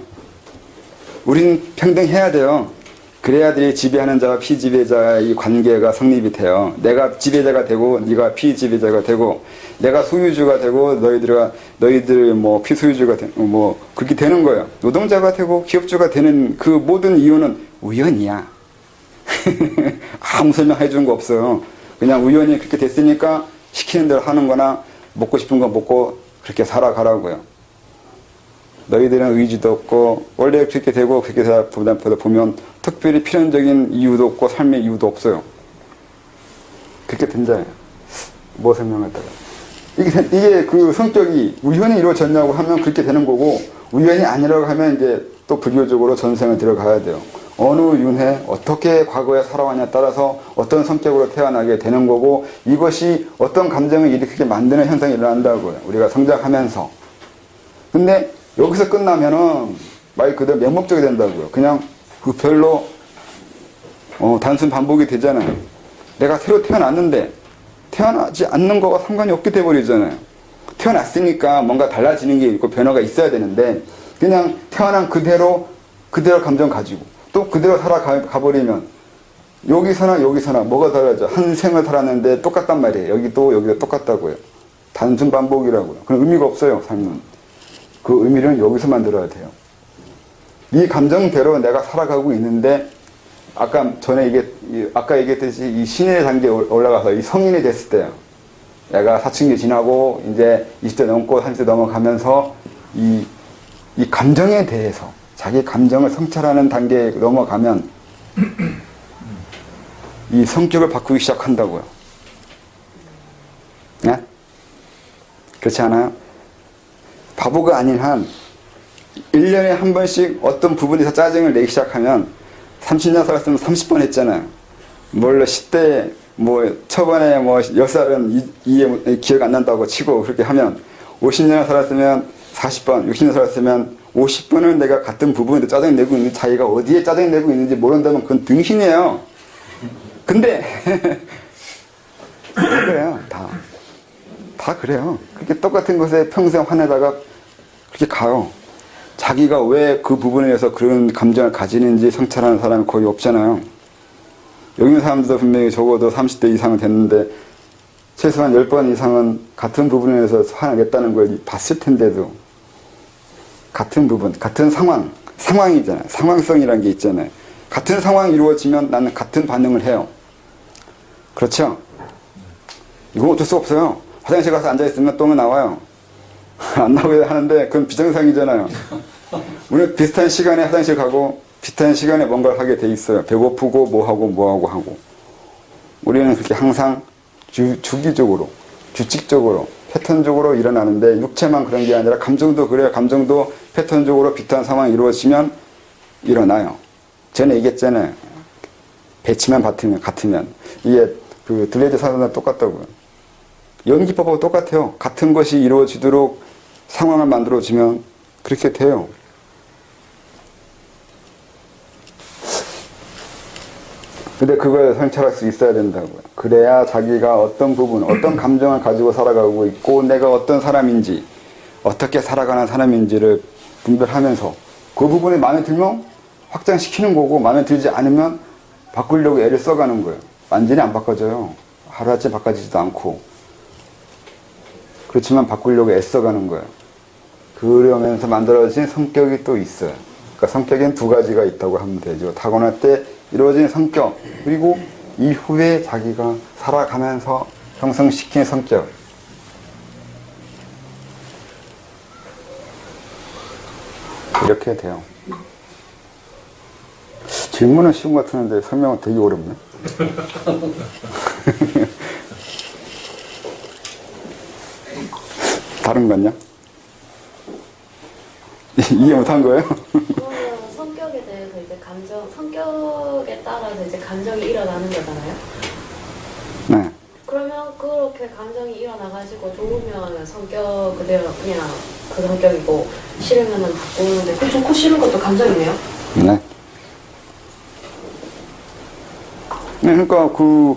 우린 평등해야 돼요. 그래야들이 지배하는 자와 피지배자의 이 관계가 성립이 돼요. 내가 지배자가 되고 네가 피지배자가 되고 내가 소유주가 되고 너희들 뭐 피소유주가 되고 뭐 그렇게 되는 거예요. 노동자가 되고 기업주가 되는 그 모든 이유는 우연이야. 아무 설명해 주는 거 없어요. 그냥 우연히 그렇게 됐으니까 시키는 대로 하는 거나 먹고 싶은 거 먹고 그렇게 살아가라고요. 너희들은 의지도 없고 원래 그렇게 되고 그렇게 보다 보면 특별히 필연적인 이유도 없고 삶의 이유도 없어요. 그렇게 된다예요. 뭐 설명했다가 이게 그 성격이 우연히 이루어졌냐고 하면 그렇게 되는 거고 우연이 아니라고 하면 이제 또 불교적으로 전생을 들어가야 돼요. 어느 윤회 어떻게 과거에 살아왔냐에 따라서 어떤 성격으로 태어나게 되는 거고 이것이 어떤 감정을 일으키게 만드는 현상이 일어난다고요. 우리가 성장하면서. 근데 여기서 끝나면은 말 그대로 맹목적이 된다고요. 그냥 그 별로 단순 반복이 되잖아요. 내가 새로 태어났는데 태어나지 않는 거와 상관이 없게 돼버리잖아요. 태어났으니까 뭔가 달라지는 게 있고 변화가 있어야 되는데 그냥 태어난 그대로 감정 가지고 또 그대로 살아가버리면 여기서나 뭐가 달라져. 한 생을 살았는데 똑같단 말이에요. 여기도 똑같다고요. 단순 반복이라고요. 그럼 의미가 없어요, 삶은. 그 의미를 여기서 만들어야 돼요. 이 감정대로 내가 살아가고 있는데 아까 얘기했듯이 이 신의 단계에 올라가서 이 성인이 됐을 때요. 내가 사춘기 지나고 이제 20대 넘고 30대 넘어가면서 이 감정에 대해서 자기 감정을 성찰하는 단계에 넘어가면 이 성격을 바꾸기 시작한다고요. 네? 그렇지 않아요? 바보가 아닌 한 1년에 한 번씩 어떤 부분에서 짜증을 내기 시작하면 30년 살았으면 30번 했잖아요. 물론 10대 초반에 10살은 기억 안 난다고 치고 그렇게 하면 50년 살았으면 40번, 60년 살았으면 50번을 내가 같은 부분에 짜증 내고 있는 자기가 어디에 짜증 내고 있는지 모른다면 그건 등신이에요. 근데 그래요. 다 그래요. 그렇게 똑같은 것에 평생 화내다가 그렇게 가요. 자기가 왜 그 부분에 대해서 그런 감정을 가지는지 성찰하는 사람이 거의 없잖아요. 여기 있는 사람들도 분명히 적어도 30대 이상은 됐는데 최소한 10번 이상은 같은 부분에 대해서 화내겠다는 걸 봤을 텐데도 같은 부분, 같은 상황이잖아요. 상황성이라는 게 있잖아요. 같은 상황이 이루어지면 나는 같은 반응을 해요. 그렇죠? 이건 어쩔 수 없어요. 화장실 가서 앉아있으면 똥이 나와요. 안 나오게 하는데 그건 비정상이잖아요. 우리는 비슷한 시간에 화장실 가고 비슷한 시간에 뭔가를 하게 돼 있어요. 배고프고 뭐하고. 우리는 그렇게 항상 주기적으로, 규칙적으로, 패턴적으로 일어나는데 육체만 그런 게 아니라 감정도 그래요. 감정도 패턴적으로 비슷한 상황이 이루어지면 일어나요. 전에 얘기했잖아요. 배치만 같으면. 이게 그 들레드 사전과 똑같다고요. 연기법하고 똑같아요. 같은 것이 이루어지도록 상황을 만들어주면 그렇게 돼요. 근데 그걸 성찰할 수 있어야 된다고요. 그래야 자기가 어떤 부분, 어떤 감정을 가지고 살아가고 있고 내가 어떤 사람인지, 어떻게 살아가는 사람인지를 분별하면서 그 부분이 마음에 들면 확장시키는 거고 마음에 들지 않으면 바꾸려고 애를 써가는 거예요. 완전히 안 바꿔져요. 하루아침에 바꿔지지도 않고. 그렇지만 바꾸려고 애써가는 거예요. 그러면서 만들어진 성격이 또 있어요. 그러니까 성격엔 두 가지가 있다고 하면 되죠. 타고날 때 이루어진 성격, 그리고 이후에 자기가 살아가면서 형성시킨 성격. 이렇게 돼요. 질문은 쉬운 것 같은데 설명은 되게 어렵네. 다른 거냐? 이해 못한 거예요? 그러면 성격에 대해서 이제 성격에 따라서 이제 감정이 일어나는 거잖아요. 네. 그러면 그렇게 감정이 일어나가지고 좋으면 성격 그대로 그냥 그 성격이고 싫으면은 바꾸는데 그 좋고 싫은 것도 감정이네요. 네. 그러니까 그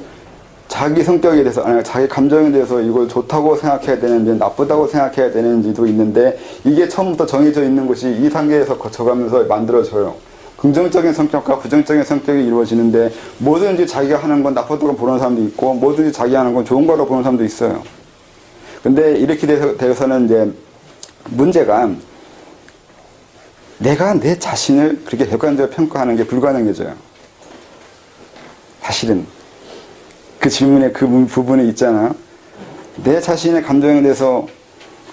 자기 성격에 대해서 아니 자기 감정에 대해서 이걸 좋다고 생각해야 되는지 나쁘다고 생각해야 되는지도 있는데 이게 처음부터 정해져 있는 것이 이 단계에서 거쳐가면서 만들어져요. 긍정적인 성격과 부정적인 성격이 이루어지는데 뭐든지 자기가 하는 건 나쁘다고 보는 사람도 있고 뭐든지 자기 하는 건 좋은 거라고 보는 사람도 있어요. 근데 이렇게 되어서는 이제 문제가 내가 내 자신을 그렇게 객관적으로 평가하는 게 불가능해져요. 사실은 그 질문에 그 부분이 있잖아. 내 자신의 감정에 대해서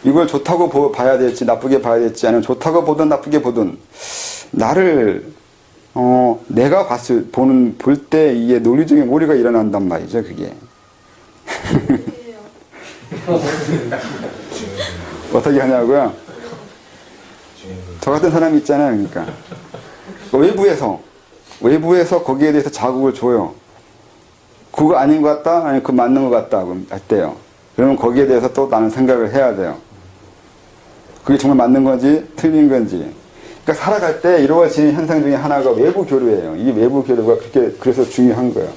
이걸 좋다고 봐야 될지 나쁘게 봐야 될지 아니면 좋다고 보든 나쁘게 보든 나를 내가 볼 때 이게 논리적인 오류가 일어난단 말이죠. 그게 어떻게 하냐고요? 저 같은 사람이 있잖아요. 그러니까 외부에서 거기에 대해서 자극을 줘요. 그거 아닌 것 같다? 아니, 그거 맞는 것 같다? 그럼 했대요. 그러면 거기에 대해서 또 나는 생각을 해야 돼요. 그게 정말 맞는 건지, 틀린 건지. 그러니까 살아갈 때 이루어지는 현상 중에 하나가 외부 교류예요. 이 외부 교류가 그래서 중요한 거예요.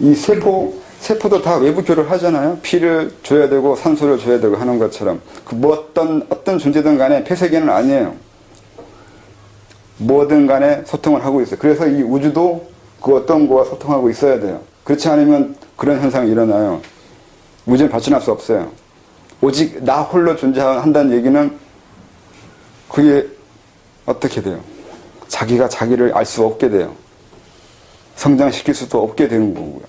이 세포도 다 외부 교류를 하잖아요. 피를 줘야 되고, 산소를 줘야 되고 하는 것처럼. 어떤 존재든 간에 폐쇄계는 아니에요. 뭐든 간에 소통을 하고 있어요. 그래서 이 우주도 그 어떤 거와 소통하고 있어야 돼요. 그렇지 않으면 그런 현상이 일어나요. 우주는 발전할 수 없어요. 오직 나 홀로 존재한다는 얘기는 그게 어떻게 돼요? 자기가 자기를 알 수 없게 돼요. 성장시킬 수도 없게 되는 거고요.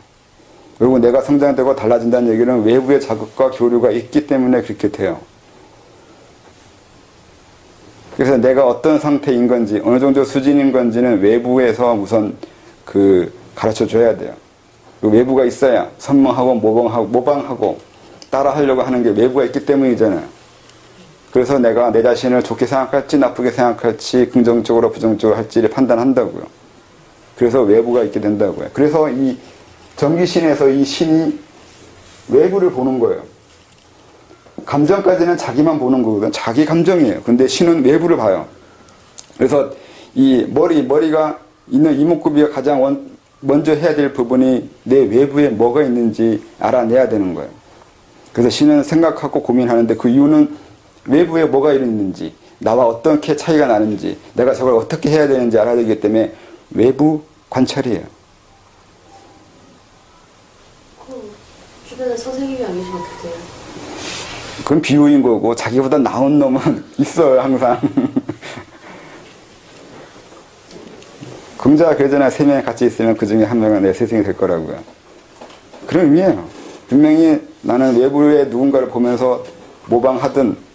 그리고 내가 성장되고 달라진다는 얘기는 외부의 자극과 교류가 있기 때문에 그렇게 돼요. 그래서 내가 어떤 상태인 건지 어느 정도 수준인 건지는 외부에서 우선 가르쳐 줘야 돼요. 외부가 있어야 선망하고 모방하고 따라하려고 하는 게 외부가 있기 때문이잖아요. 그래서 내가 내 자신을 좋게 생각할지 나쁘게 생각할지 긍정적으로 부정적으로 할지를 판단한다고요. 그래서 외부가 있게 된다고요. 그래서 이 전기신에서 이 신이 외부를 보는 거예요. 감정까지는 자기만 보는 거거든. 자기 감정이에요. 근데 신은 외부를 봐요. 그래서 이 머리가 있는 이목구비가 가장 먼저 해야 될 부분이 내 외부에 뭐가 있는지 알아내야 되는 거예요. 그래서 신은 생각하고 고민하는데 그 이유는 외부에 뭐가 있는지, 나와 어떻게 차이가 나는지, 내가 저걸 어떻게 해야 되는지 알아야 되기 때문에 외부 관찰이에요. 주변에 선생님이 안 계시면 어떡해요? 그건 비유인 거고 자기보다 나은 놈은 있어요. 항상. 공자가 그러잖아요. 3명이 같이 있으면 그 중에 한 명은 내 스승이 될 거라고요. 그런 의미예요. 분명히 나는 외부의 누군가를 보면서 모방하든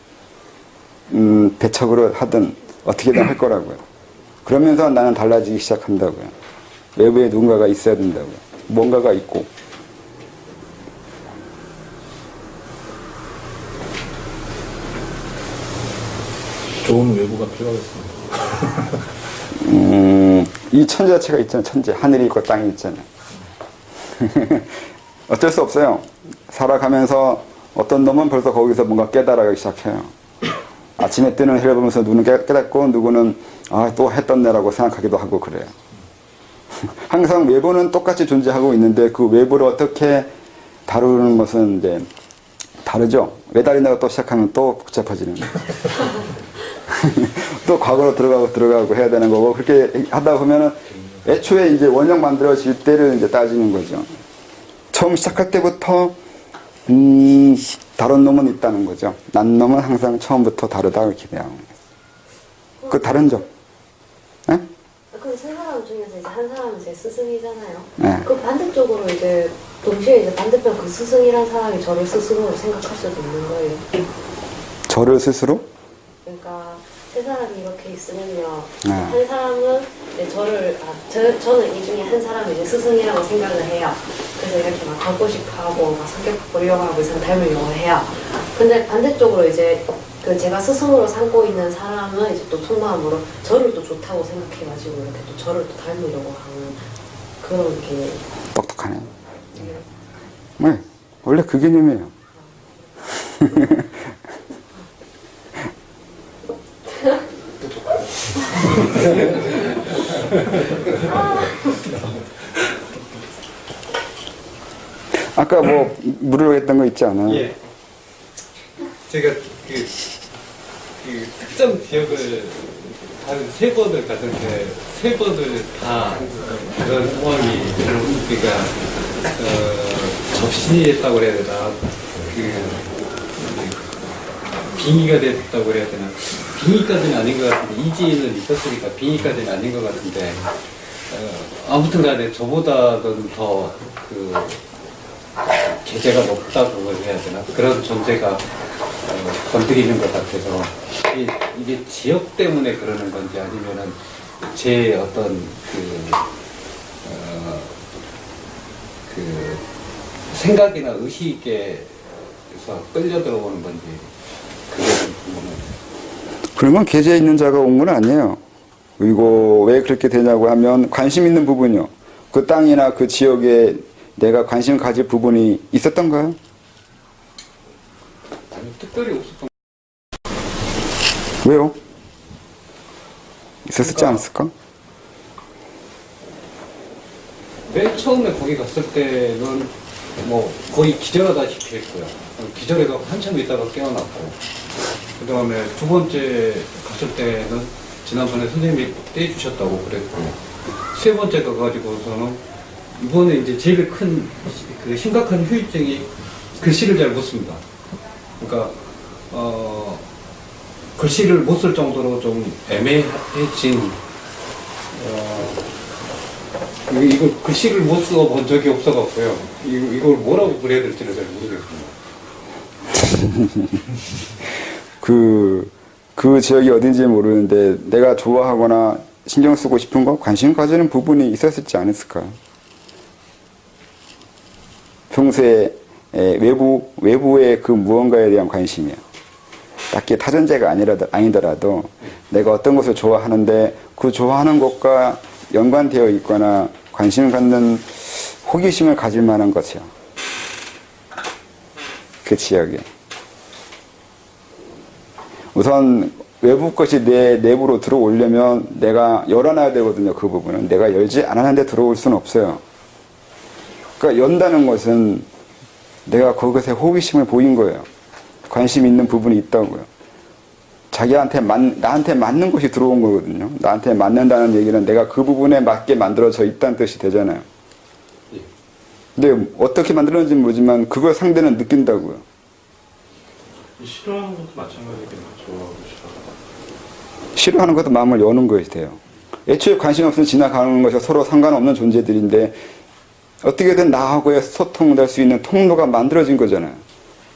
배척으로 하든 어떻게든 할 거라고요. 그러면서 나는 달라지기 시작한다고요. 외부에 누군가가 있어야 된다고요. 뭔가가 있고. 좋은 외부가 필요하겠습니다. 이 천재 자체가 있잖아요. 천재. 하늘이 있고 땅이 있잖아요. 어쩔 수 없어요. 살아가면서 어떤 놈은 벌써 거기서 뭔가 깨달아가기 시작해요. 아침에 뜨는 해를 보면서 누구는 깨닫고 누구는 또 했던 내라고 생각하기도 하고 그래요. 항상 외부는 똑같이 존재하고 있는데 그 외부를 어떻게 다루는 것은 이제 다르죠. 매달린다고 또 시작하면 또 복잡해지는 거예요. 또 과거로 들어가고 해야 되는 거고, 그렇게 하다 보면은 애초에 이제 원형 만들어질 때를 이제 따지는 거죠. 처음 시작할 때부터 다른 놈은 있다는 거죠. 난 놈은 항상 처음부터 다르다 이렇게 돼요. 그 다른 점. 네? 그 세 사람 중에서 이제 한 사람은 제 스승이잖아요. 네. 그 반대쪽으로 이제 동시에 이제 반대편 그 스승이란 사람이 저를 스승으로 생각할 수도 있는 거예요. 저를 스스로? 그러니까 세 사람이 이렇게 있으면요. 네. 한 사람은 이제 저는 이 중에 한 사람을 이제 스승이라고 생각을 해요. 그래서 이렇게 막 갖고 싶어하고 막 성격 보려고 하고 이상 닮으려고 해요. 근데 반대쪽으로 이제 그 제가 스승으로 삼고 있는 사람은 이제 또 속마음으로 저를 또 좋다고 생각해가지고 이렇게 또 저를 또 닮으려고 하는 그런 게 똑똑하네. 네. 원래 그 개념이에요. 아까 뭐 물으려고 했던 거 있지 않아요? 예. 제가 그 특정 지역을 한 3번을 갔는데 3번을 다 그런 상황이 그러니까 접신이 됐다고 그래야 되나 빙의가 됐다고 그래야 되나 빙의까지는 아닌 것 같은데 이지는 있었으니까 빙의까지는 아닌 것 같은데 아무튼 간에 저보다는 더 계제가 높다고 해야 되나 그런 존재가 건드리는 것 같아서 이게 지역 때문에 그러는 건지 아니면은 제 어떤 생각이나 의식에서 끌려 들어오는 건지 그게 좀 궁금해요. 그러면 계제에 있는 자가 온 건 아니에요. 그리고 왜 그렇게 되냐고 하면 관심 있는 부분이요. 그 땅이나 그 지역에 내가 관심 가질 부분이 있었던가요? 아니, 특별히 없었던 왜요? 있었지 않았을까? 맨 처음에 거기 갔을 때는 뭐 거의 기절하다시피 했고요. 기절해서 한참 있다가 깨어났고 그 다음에 2번째 갔을 때는 지난번에 선생님이 떼주셨다고 그랬고 3번째 가가지고서는 이번에 이제 제일 큰 그 심각한 후유증이 글씨를 잘 못 씁니다. 그러니까 글씨를 못 쓸 정도로 좀 애매해진 이걸 글씨를 못 써본 적이 없어갖고요. 이걸 뭐라고 그래야 될지를 잘 모르겠습니다. 그 지역이 어딘지 모르는데 내가 좋아하거나 신경 쓰고 싶은 거, 관심 가지는 부분이 있었을지 않았을까요? 평소에 외부의 그 무언가에 대한 관심이야. 딱히 타전제가 아니더라도 내가 어떤 것을 좋아하는데 그 좋아하는 것과 연관되어 있거나 관심을 갖는 호기심을 가질 만한 것이요. 그 지역에. 우선 외부 것이 내 내부로 들어오려면 내가 열어놔야 되거든요. 그 부분은. 내가 열지 않았는데 들어올 수는 없어요. 그러니까 연다는 것은 내가 그것에 호기심을 보인 거예요. 관심 있는 부분이 있다고요. 나한테 맞는 것이 들어온 거거든요. 나한테 맞는다는 얘기는 내가 그 부분에 맞게 만들어져 있다는 뜻이 되잖아요. 근데 어떻게 만들었는지는 모르지만 그걸 상대는 느낀다고요. 싫어하는 것도 마찬가지겠네요. 좋아하고 싫어하는 것도 마음을 여는 것이 돼요. 애초에 관심 없으면 지나가는 것이 서로 상관없는 존재들인데 어떻게든 나하고의 소통을 할 수 있는 통로가 만들어진 거잖아요.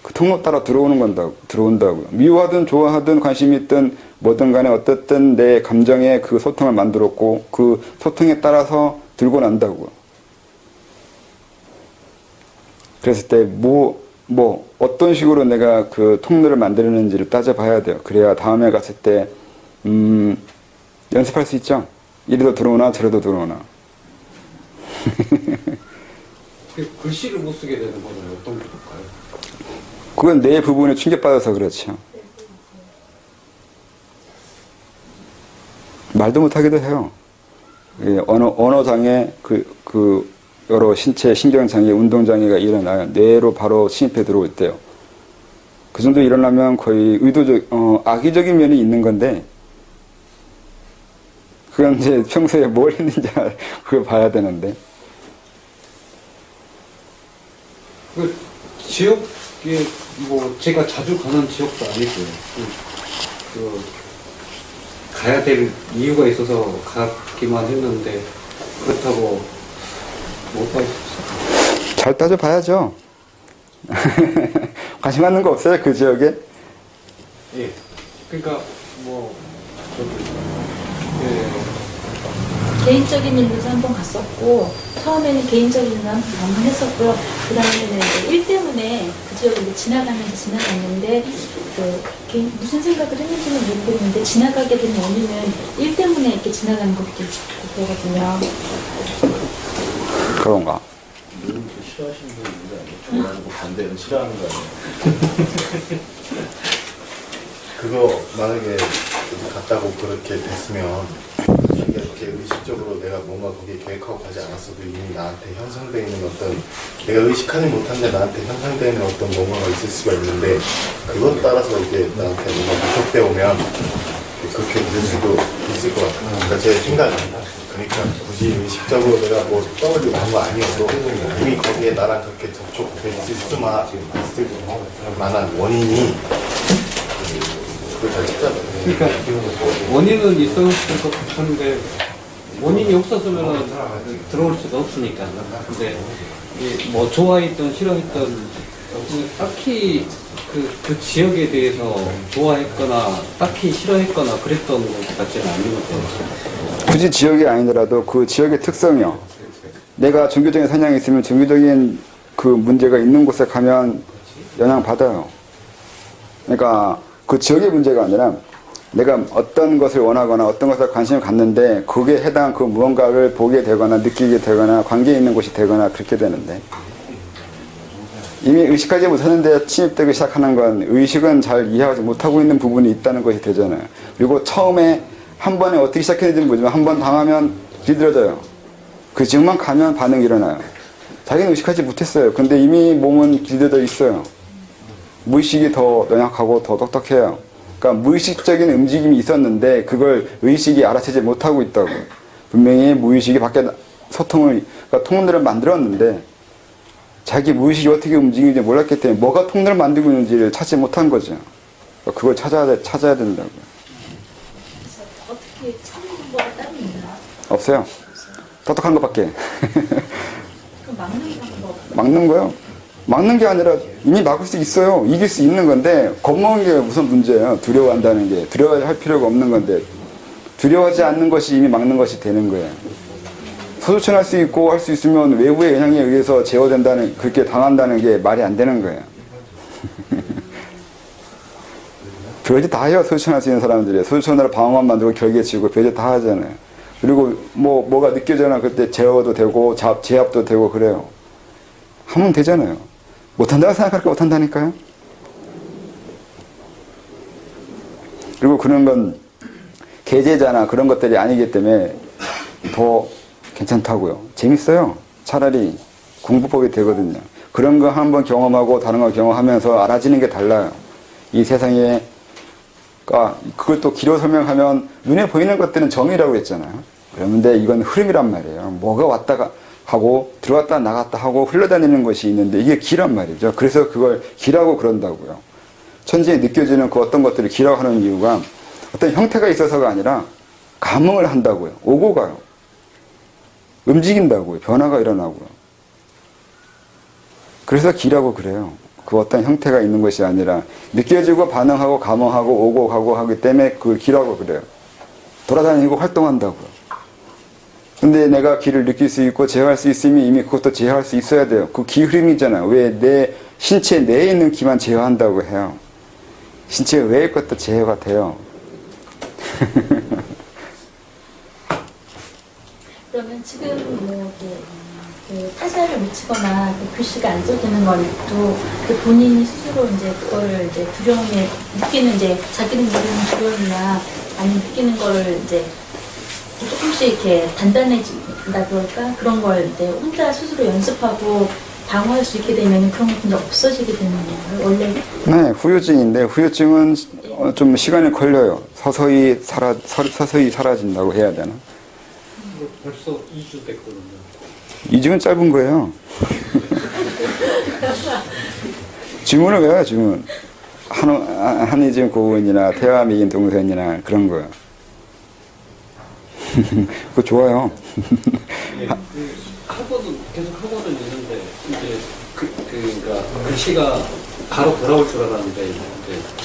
그 통로 따라 들어온다고요. 미워하든 좋아하든 관심이 있든 뭐든 간에 어떻든 내 감정에 그 소통을 만들었고 그 소통에 따라서 들고 난다고요. 그랬을 때 어떤 식으로 내가 그 통로를 만드는지를 따져봐야 돼요. 그래야 다음에 갔을 때 연습할 수 있죠. 이리도 들어오나 저리도 들어오나. 글씨를 못 쓰게 되는 거는 어떤 게 될까요? 그건 내 부분에 충격받아서 그렇죠. 말도 못하기도 해요. 예, 언어장애, 여러 신체 신경장애, 운동장애가 일어나요. 뇌로 바로 침입해 들어올 때요. 그 정도 일어나면 거의 악의적인 면이 있는 건데, 그건 이제 평소에 뭘 했는지 그걸 봐야 되는데. 그 지역에 뭐 제가 자주 가는 지역도 아니고요. 가야 될 이유가 있어서 가기만 했는데 그렇다고 못 가있었어요. 잘 따져봐야죠. 관심 갖는 거 없어요? 그 지역에? 예. 그러니까 뭐 예. 개인적인 일로서 한 번 갔었고 처음에는 개인적인 일로 한 번 했었고요. 그 다음에는 일 때문에 그 지역을 지나갔는데 무슨 생각을 했는지는 모르겠는데 지나가게 된 원인은 일 때문에 이렇게 지나가는 것도 있고 그러거든요. 그런가? 누군 싫어하시는 분이 있는 거 아니에요? 좋아하는 거 반대는 싫어하는 거 아니에요? 그거 만약에 갔다고 그렇게 됐으면 자기가 이렇게 의식적으로 내가 뭔가 거기에 계획하고 가지 않았어도 이미 나한테 형성되어 있는 어떤 내가 의식하지 못한데 나한테 형성되어 있는 어떤 뭔가가 있을 수가 있는데 그것 따라서 이제 나한테 뭔가 부속되어 오면 그렇게 될 수도 있을 것 같아요. 그러니까 제 생각입니다. 그러니까 굳이 의식적으로 내가 뭐 떠올리고 한 거 아니어도 이미 거기에 나랑 그렇게 접촉돼 있을 만한 원인이 그걸 잘 찾아봐요. 그러니까 원인은 있었을 것 같은데 원인이 없었으면 들어올 수가 없으니까. 근데 뭐 좋아했던 싫어했던 딱히 그 지역에 대해서 좋아했거나 딱히 싫어했거나 그랬던 것 같지는 않는데 굳이 지역이 아니더라도 그 지역의 특성이요. 내가 종교적인 성향이 있으면 종교적인 그 문제가 있는 곳에 가면 영향받아요. 그러니까 그 지역의 문제가 아니라 내가 어떤 것을 원하거나 어떤 것에 관심을 갖는데 거기에 해당한 그 무언가를 보게 되거나 느끼게 되거나 관계에 있는 곳이 되거나 그렇게 되는데 이미 의식하지 못하는데 침입되기 시작하는 건 의식은 잘 이해하지 못하고 있는 부분이 있다는 것이 되잖아요. 그리고 처음에 한 번에 어떻게 시작했는지는 모르지만 한 번 당하면 길들여져요. 그 지역만 가면 반응이 일어나요. 자기는 의식하지 못했어요. 근데 이미 몸은 길들여져 있어요. 무의식이 더 연약하고 더 똑똑해요. 그러니까 무의식적인 움직임이 있었는데 그걸 의식이 알아채지 못하고 있다고. 분명히 무의식이 밖에 그러니까 통로를 만들었는데 자기 무의식이 어떻게 움직이는지 몰랐기 때문에 뭐가 통로를 만들고 있는지를 찾지 못한 거죠. 그러니까 그걸 찾아야 된다고요. 그래서 어떻게 찾는 방법이 따로 있나? 없어요. 똑똑한 것밖에. 그 막는 방법. 막는 거요? 막는 게 아니라 이미 막을 수 있어요. 이길 수 있는 건데 겁먹는 게 무슨 문제예요. 두려워한다는 게. 두려워할 필요가 없는 건데 두려워하지 않는 것이 이미 막는 것이 되는 거예요. 소수천할 수 있고 할 수 있으면 외부의 영향에 의해서 제어된다는 그렇게 당한다는 게 말이 안 되는 거예요. 별짓 다 해요. 소수천할 수 있는 사람들이. 소수천으로 방어만 만들고 결계치고 별짓 다 하잖아요. 그리고 뭐가 느껴져나 그때 제어도 되고 제압도 되고 그래요. 하면 되잖아요. 못한다고 생각할까 못한다니까요. 그리고 그런 건 계제자나 그런 것들이 아니기 때문에 더 괜찮다고요. 재밌어요. 차라리 공부법이 되거든요. 그런 거 한번 경험하고 다른 거 경험하면서 알아지는 게 달라요. 이 세상에 그걸 또 길어 설명하면 눈에 보이는 것들은 정이라고 했잖아요. 그런데 이건 흐름이란 말이에요. 뭐가 왔다가 하고 들어왔다 나갔다 하고 흘러다니는 것이 있는데 이게 기란 말이죠. 그래서 그걸 기라고 그런다고요. 천지에 느껴지는 그 어떤 것들을 기라고 하는 이유가 어떤 형태가 있어서가 아니라 감흥을 한다고요. 오고 가요. 움직인다고요. 변화가 일어나고요. 그래서 기라고 그래요. 그 어떤 형태가 있는 것이 아니라 느껴지고 반응하고 감흥하고 오고 가고 하기 때문에 그걸 기라고 그래요. 돌아다니고 활동한다고요. 근데 내가 기를 느낄 수 있고 제어할 수 있으면 이미 그것도 제어할 수 있어야 돼요. 그 기 흐름이잖아요. 왜 내 신체 내에 있는 기만 제어한다고 해요. 신체 외의 것도 제어가 돼요. 그러면 지금 타자를 묻히거나 글씨가 안 써지는 것도 본인이 스스로 이제 그거를 이제 두려움에 느끼는 이제 자기는 모르는 두려움이나 아니면 느끼는 거를 이제 조금씩 이렇게 단단해진다 그럴까? 그런 걸 이제 혼자 스스로 연습하고 방어할 수 있게 되면 그런 것도 이제 없어지게 되는 거예요. 원래 네, 후유증인데 후유증은 좀 시간이 걸려요. 서서히 사라진다고 해야 되나? 벌써 2주 됐거든요. 2주는 짧은 거예요. 질문을 왜 해요, 질문? 한의진 고문이나 태화미인 동생이나 그런 거요. 그거 좋아요. 예, 하고는 계속 하고는 있는데 이제 그러니까 글씨가 바로 돌아올 줄 알았는데 이제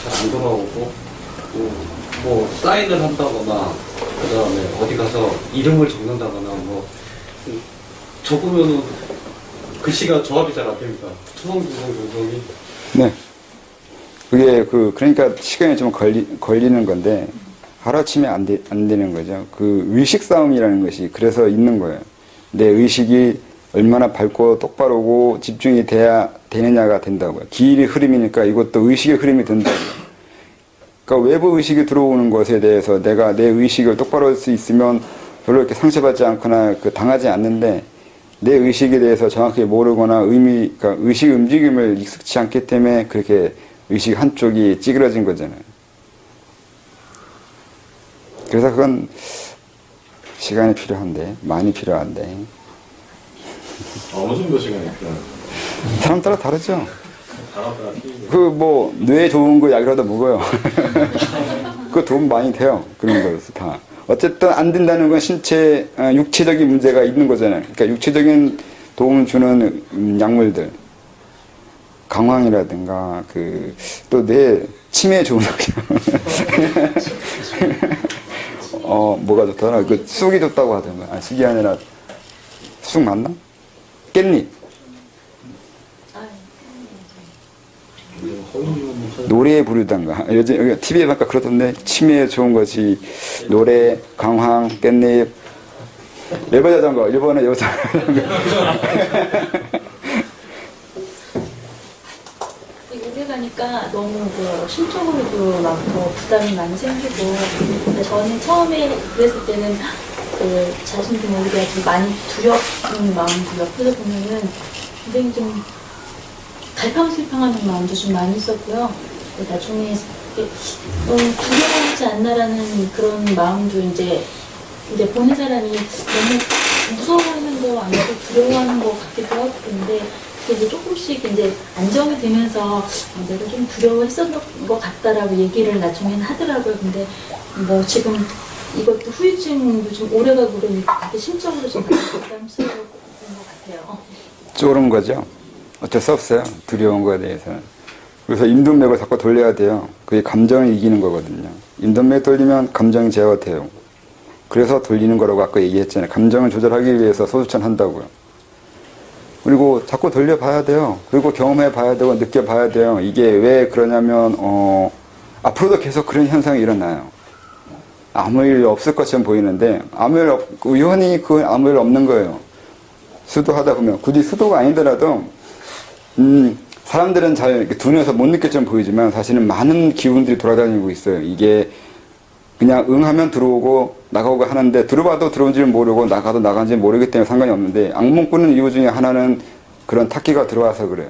잘 안 돌아오고 뭐 사인을 한다거나 그다음에 어디 가서 이름을 적는다거나 뭐 적으면은 글씨가 조합이 잘 안 됩니다. 투성투성투성이. 네. 그게 그러니까 시간이 좀 걸리는 건데 하루아침에 안 되는 거죠. 그 의식 싸움이라는 것이 그래서 있는 거예요. 내 의식이 얼마나 밝고 똑바르고 집중이 돼야 되느냐가 된다고요. 기일의 흐름이니까 이것도 의식의 흐름이 된다고요. 그러니까 외부 의식이 들어오는 것에 대해서 내가 내 의식을 똑바로 할 수 있으면 별로 이렇게 상처받지 않거나 당하지 않는데 내 의식에 대해서 정확히 모르거나 그러니까 의식 움직임을 익숙치 않기 때문에 그렇게 의식 한쪽이 찌그러진 거잖아요. 그래서 그건 시간이 필요한데, 많이 필요한데. 어느 정도 시간이 필요한가요? 사람 따라 다르죠? 사람 따라 틀리죠. 뇌에 좋은 거 약이라도 먹어요. 그거 도움 많이 돼요. 그런 거에서 다. 어쨌든 안 된다는 건 신체, 육체적인 문제가 있는 거잖아요. 그러니까 육체적인 도움을 주는 약물들. 강황이라든가, 또 뇌 치매에 좋은 뭐가 좋더라? 쑥이 좋다고 하던가. 쑥이 아니라, 쑥 맞나? 깻잎. 노래 부르던가. 요즘 TV에 보니까 그러던데, 치매에 좋은 것이 노래, 강황, 깻잎, 여보 자전거, 일본의 여보 자전거. 오래 가니까 너무 심적으로도 막 더 부담이 많이 생기고 근데 저는 처음에 그랬을 때는 자신도 모르게 좀 많이 두려운 마음도 옆에서 보면은 굉장히 좀 갈팡질팡하는 마음도 좀 많이 있었고요. 나중에 두려워하지 않나라는 그런 마음도 이제 보는 사람이 너무 무서워하는 거 아니고 두려워하는 거 같기도 하고 그런데 이제 조금씩 이제 안정이 되면서 내가 좀 두려워했었던 것 같다라고 얘기를 나중에는 하더라고요. 근데 뭐 지금 이것도 후유증도 좀 오래가고 그러니까 되게 심적으로 좀 부담스러운 것 같아요. 쫄은 거죠. 어쩔 수 없어요. 두려운 거에 대해서는. 그래서 임동맥을 자꾸 돌려야 돼요. 그게 감정을 이기는 거거든요. 임동맥 돌리면 감정이 제어돼요. 그래서 돌리는 거라고 아까 얘기했잖아요. 감정을 조절하기 위해서 소주천 한다고요. 그리고 자꾸 돌려봐야 돼요. 그리고 경험해봐야 되고 느껴봐야 돼요. 이게 왜 그러냐면 앞으로도 계속 그런 현상이 일어나요. 아무 일 없을 것처럼 보이는데 우연히 그 아무 일 없는 거예요. 수도하다 보면 굳이 수도가 아니더라도 사람들은 잘 둔해서 못 느낄처럼 보이지만 사실은 많은 기운들이 돌아다니고 있어요. 이게 그냥 응하면 들어오고 나가고 하는데 들어봐도 들어온지를 모르고 나가도 나간지 모르기 때문에 상관이 없는데 악몽 꾸는 이유 중에 하나는 그런 탁기가 들어와서 그래요.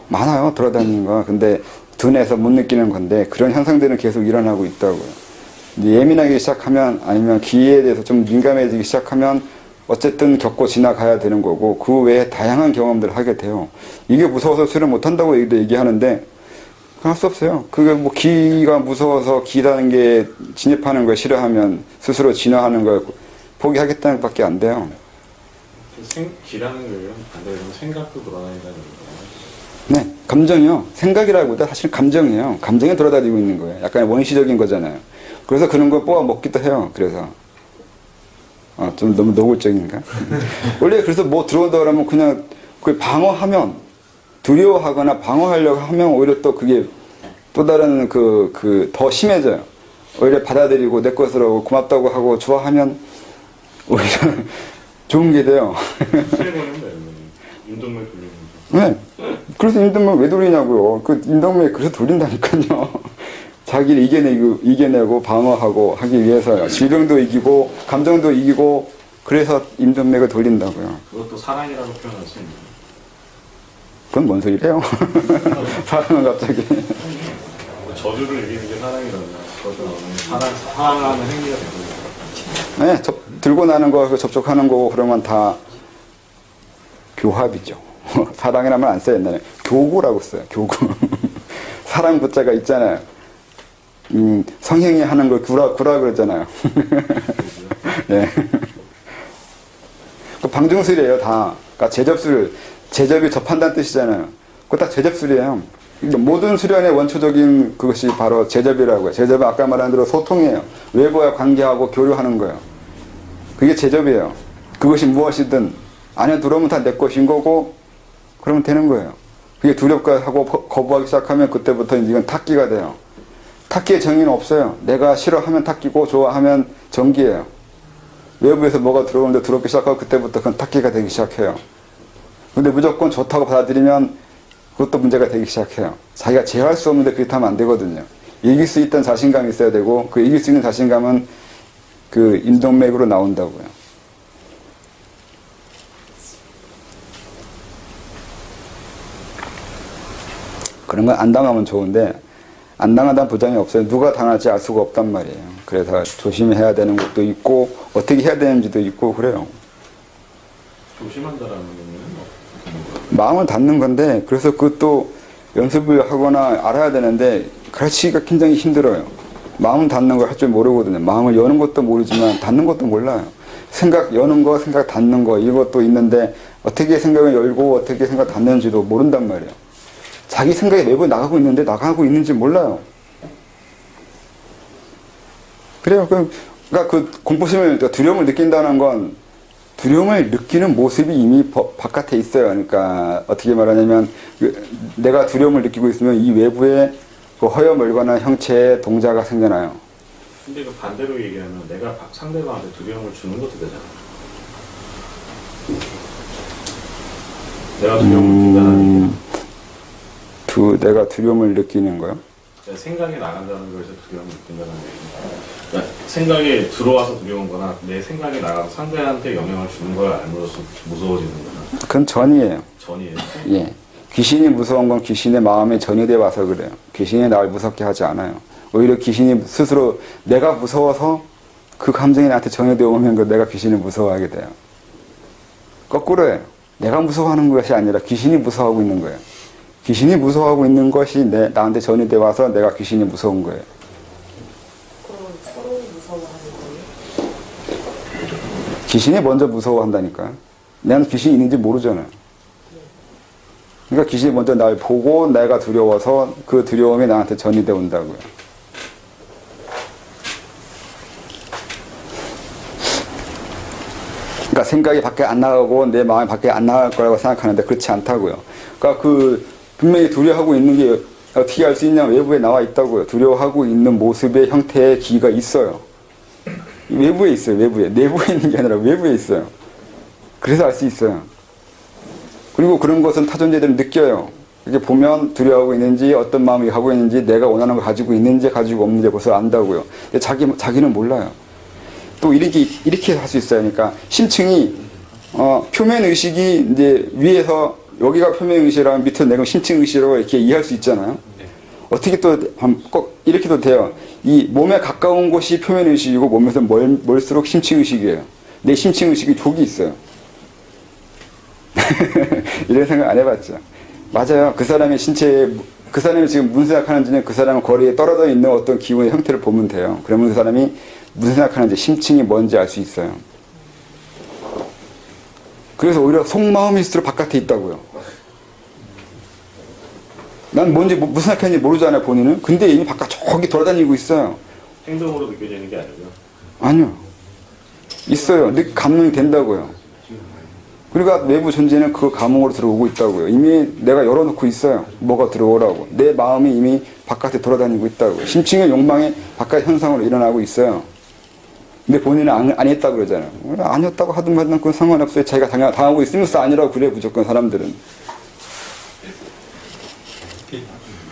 많아요. 돌아다니는 거. 근데 둔해서 못 느끼는 건데 그런 현상들은 계속 일어나고 있다고요. 예민하기 시작하면 아니면 기에 대해서 좀 민감해지기 시작하면 어쨌든 겪고 지나가야 되는 거고 그 외에 다양한 경험들을 하게 돼요. 이게 무서워서 수련 못한다고 얘기하는데 할 수 없어요. 그게 기가 무서워서 기라는 게 진입하는 걸 싫어하면 스스로 진화하는 걸 포기하겠다는 밖에 안 돼요. 기라는 거예요? 반대로 생각도 돌아다닌다는 거예요? 네, 감정이요. 생각이라기보다 사실 감정이에요. 감정이 돌아다니고 있는 거예요. 약간 원시적인 거잖아요. 그래서 그런 걸 뽑아 먹기도 해요. 그래서 좀 너무 노골적인가? 원래 그래서 들어온다 그러면 그냥 그 방어하면 두려워하거나 방어하려고 하면 오히려 또 그게 또 다른 더 심해져요. 오히려 받아들이고 내 것으로 고맙다고 하고 좋아하면 오히려 좋은 게 돼요. 임동맥 돌리는 거. 네. 그래서 임동맥 왜 돌리냐고요. 그 임동맥 그래서 돌린다니까요. 자기를 이겨내고 방어하고 하기 위해서요. 질병도 이기고 감정도 이기고 그래서 임동맥을 돌린다고요. 그것도 사랑이라고 표현하지. 그건 뭔 소리래요? 사랑은 갑자기. 저주를 이기는 게 사랑이라면 그것도 사랑하는 행위가 되고. 네, 들고 나는 거, 접촉하는 거고 그러면 다 교합이죠. 사랑이라는 말 안 써요, 옛날에. 교구라고 써요, 교구. 사랑 부자가 있잖아요. 성행위 하는 걸 구라 그러잖아요. 네. 그 방정술이에요, 다. 그러니까 제접이 접한다는 뜻이잖아요. 그거 다 제접술이에요. 모든 수련의 원초적인 그것이 바로 제접이라고요. 제접은 아까 말한 대로 소통이에요. 외부와 관계하고 교류하는 거예요. 그게 제접이에요. 그것이 무엇이든 안에 들어오면 다 내 것인 거고 그러면 되는 거예요. 그게 두렵고 하고 거부하기 시작하면 그때부터 이건 탁기가 돼요. 탁기의 정의는 없어요. 내가 싫어하면 탁기고 좋아하면 정기예요. 외부에서 뭐가 들어오는데 두렵기 시작하고 그때부터 그건 탁기가 되기 시작해요. 근데 무조건 좋다고 받아들이면 그것도 문제가 되기 시작해요. 자기가 제어할 수 없는데 그렇게 하면 안 되거든요. 이길 수 있다는 자신감이 있어야 되고 그 이길 수 있는 자신감은 그 임동맥으로 나온다고요. 그런 건 안 당하면 좋은데 안 당한다는 보장이 없어요. 누가 당할지 알 수가 없단 말이에요. 그래서 조심해야 되는 것도 있고 어떻게 해야 되는지도 있고 그래요. 조심한다라는 의미는 마음을 닫는 건데 그래서 그것도 연습을 하거나 알아야 되는데 가르치기가 굉장히 힘들어요. 마음을 닫는 걸 할 줄 모르거든요. 마음을 여는 것도 모르지만 닫는 것도 몰라요. 생각 여는 거, 생각 닫는 거 이것도 있는데 어떻게 생각을 열고 어떻게 생각 닫는지도 모른단 말이에요. 자기 생각이 내부에 나가고 있는데 나가고 있는지 몰라요. 그래요. 그러니까 그 공포심을, 두려움을 느낀다는 건 두려움을 느끼는 모습이 이미 바깥에 있어요. 그러니까 어떻게 말하냐면 내가 두려움을 느끼고 있으면 이 외부에 그 허여멀건한 형체의 동자가 생겨나요. 근데 그 반대로 얘기하면 내가 상대방한테 두려움을 주는 것도 되잖아. 내가 두려움을 느낀다는 얘기는 내가 두려움을 느끼는 거요? 내 생각이 나간다는 거에서 두려움을 느낀다는 얘기는 그러니까 생각이 들어와서 두려운 거나 내 생각이 나가서 상대한테 영향을 주는 걸 알므로써 무서워지는 거나 그건 전이에요. 전이에요. 예. 귀신이 무서운 건 귀신의 마음에 전이돼 와서 그래요. 귀신이 날 무섭게 하지 않아요. 오히려 귀신이 스스로 내가 무서워서 그 감정이 나한테 전이되어 오면 내가 귀신을 무서워하게 돼요. 거꾸로예요. 내가 무서워하는 것이 아니라 귀신이 무서워하고 있는 거예요. 귀신이 무서워하고 있는 것이 나한테 전이되어 와서 내가 귀신이 무서운 거예요. 그럼 서로 무서워하는 거예요? 귀신이 먼저 무서워한다니까요. 나는 귀신이 있는지 모르잖아요. 그러니까 귀신이 먼저 날 보고 내가 두려워서 그 두려움이 나한테 전이되어 온다고요. 그러니까 생각이 밖에 안 나가고 내 마음이 밖에 안 나갈 거라고 생각하는데 그렇지 않다고요. 그러니까 분명히 두려워하고 있는 게 어떻게 알 수 있냐? 외부에 나와 있다고요. 두려워하고 있는 모습의 형태의 기가 있어요. 외부에 있어요. 외부에. 내부에 있는 게 아니라 외부에 있어요. 그래서 알 수 있어요. 그리고 그런 것은 타존재들은 느껴요. 이렇게 보면 두려워하고 있는지 어떤 마음이 하고 있는지 내가 원하는 걸 가지고 있는지 가지고 없는지 그것을 안다고요. 근데 자기는 몰라요. 또 이렇게 할 수 있어요. 그러니까 심층이 표면 의식이 이제 위에서 여기가 표면 의식이라면 밑으로 내가 심층 의식이라고 이렇게 이해할 수 있잖아요. 어떻게 또 꼭 이렇게도 돼요. 이 몸에 가까운 곳이 표면 의식이고 몸에서 멀수록 심층 의식이에요. 내 심층 의식이 족이 있어요. 이런 생각 안 해봤죠. 맞아요. 그 사람의 신체에 그 사람이 지금 무슨 생각하는지는 그 사람은 거리에 떨어져 있는 어떤 기운의 형태를 보면 돼요. 그러면 그 사람이 무슨 생각하는지 심층이 뭔지 알 수 있어요. 그래서 오히려 속마음일수록 바깥에 있다고요. 난 뭔지 무슨 생각하는지 모르잖아요, 본인은. 근데 이미 바깥 저기 돌아다니고 있어요. 행동으로 느껴지는 게 아니고요. 아니요. 있어요. 감흥이 된다고요. 그러니까 외부 존재는 그 감흥으로 들어오고 있다고요. 이미 내가 열어놓고 있어요. 뭐가 들어오라고. 내 마음이 이미 바깥에 돌아다니고 있다고요. 심층의 욕망이 바깥 현상으로 일어나고 있어요. 근데 본인은 아니었다고 그러잖아요. 아니었다고 하든 말든 그건 상관없어요. 자기가 당하고 있으면서 아니라고 그래요. 무조건 사람들은.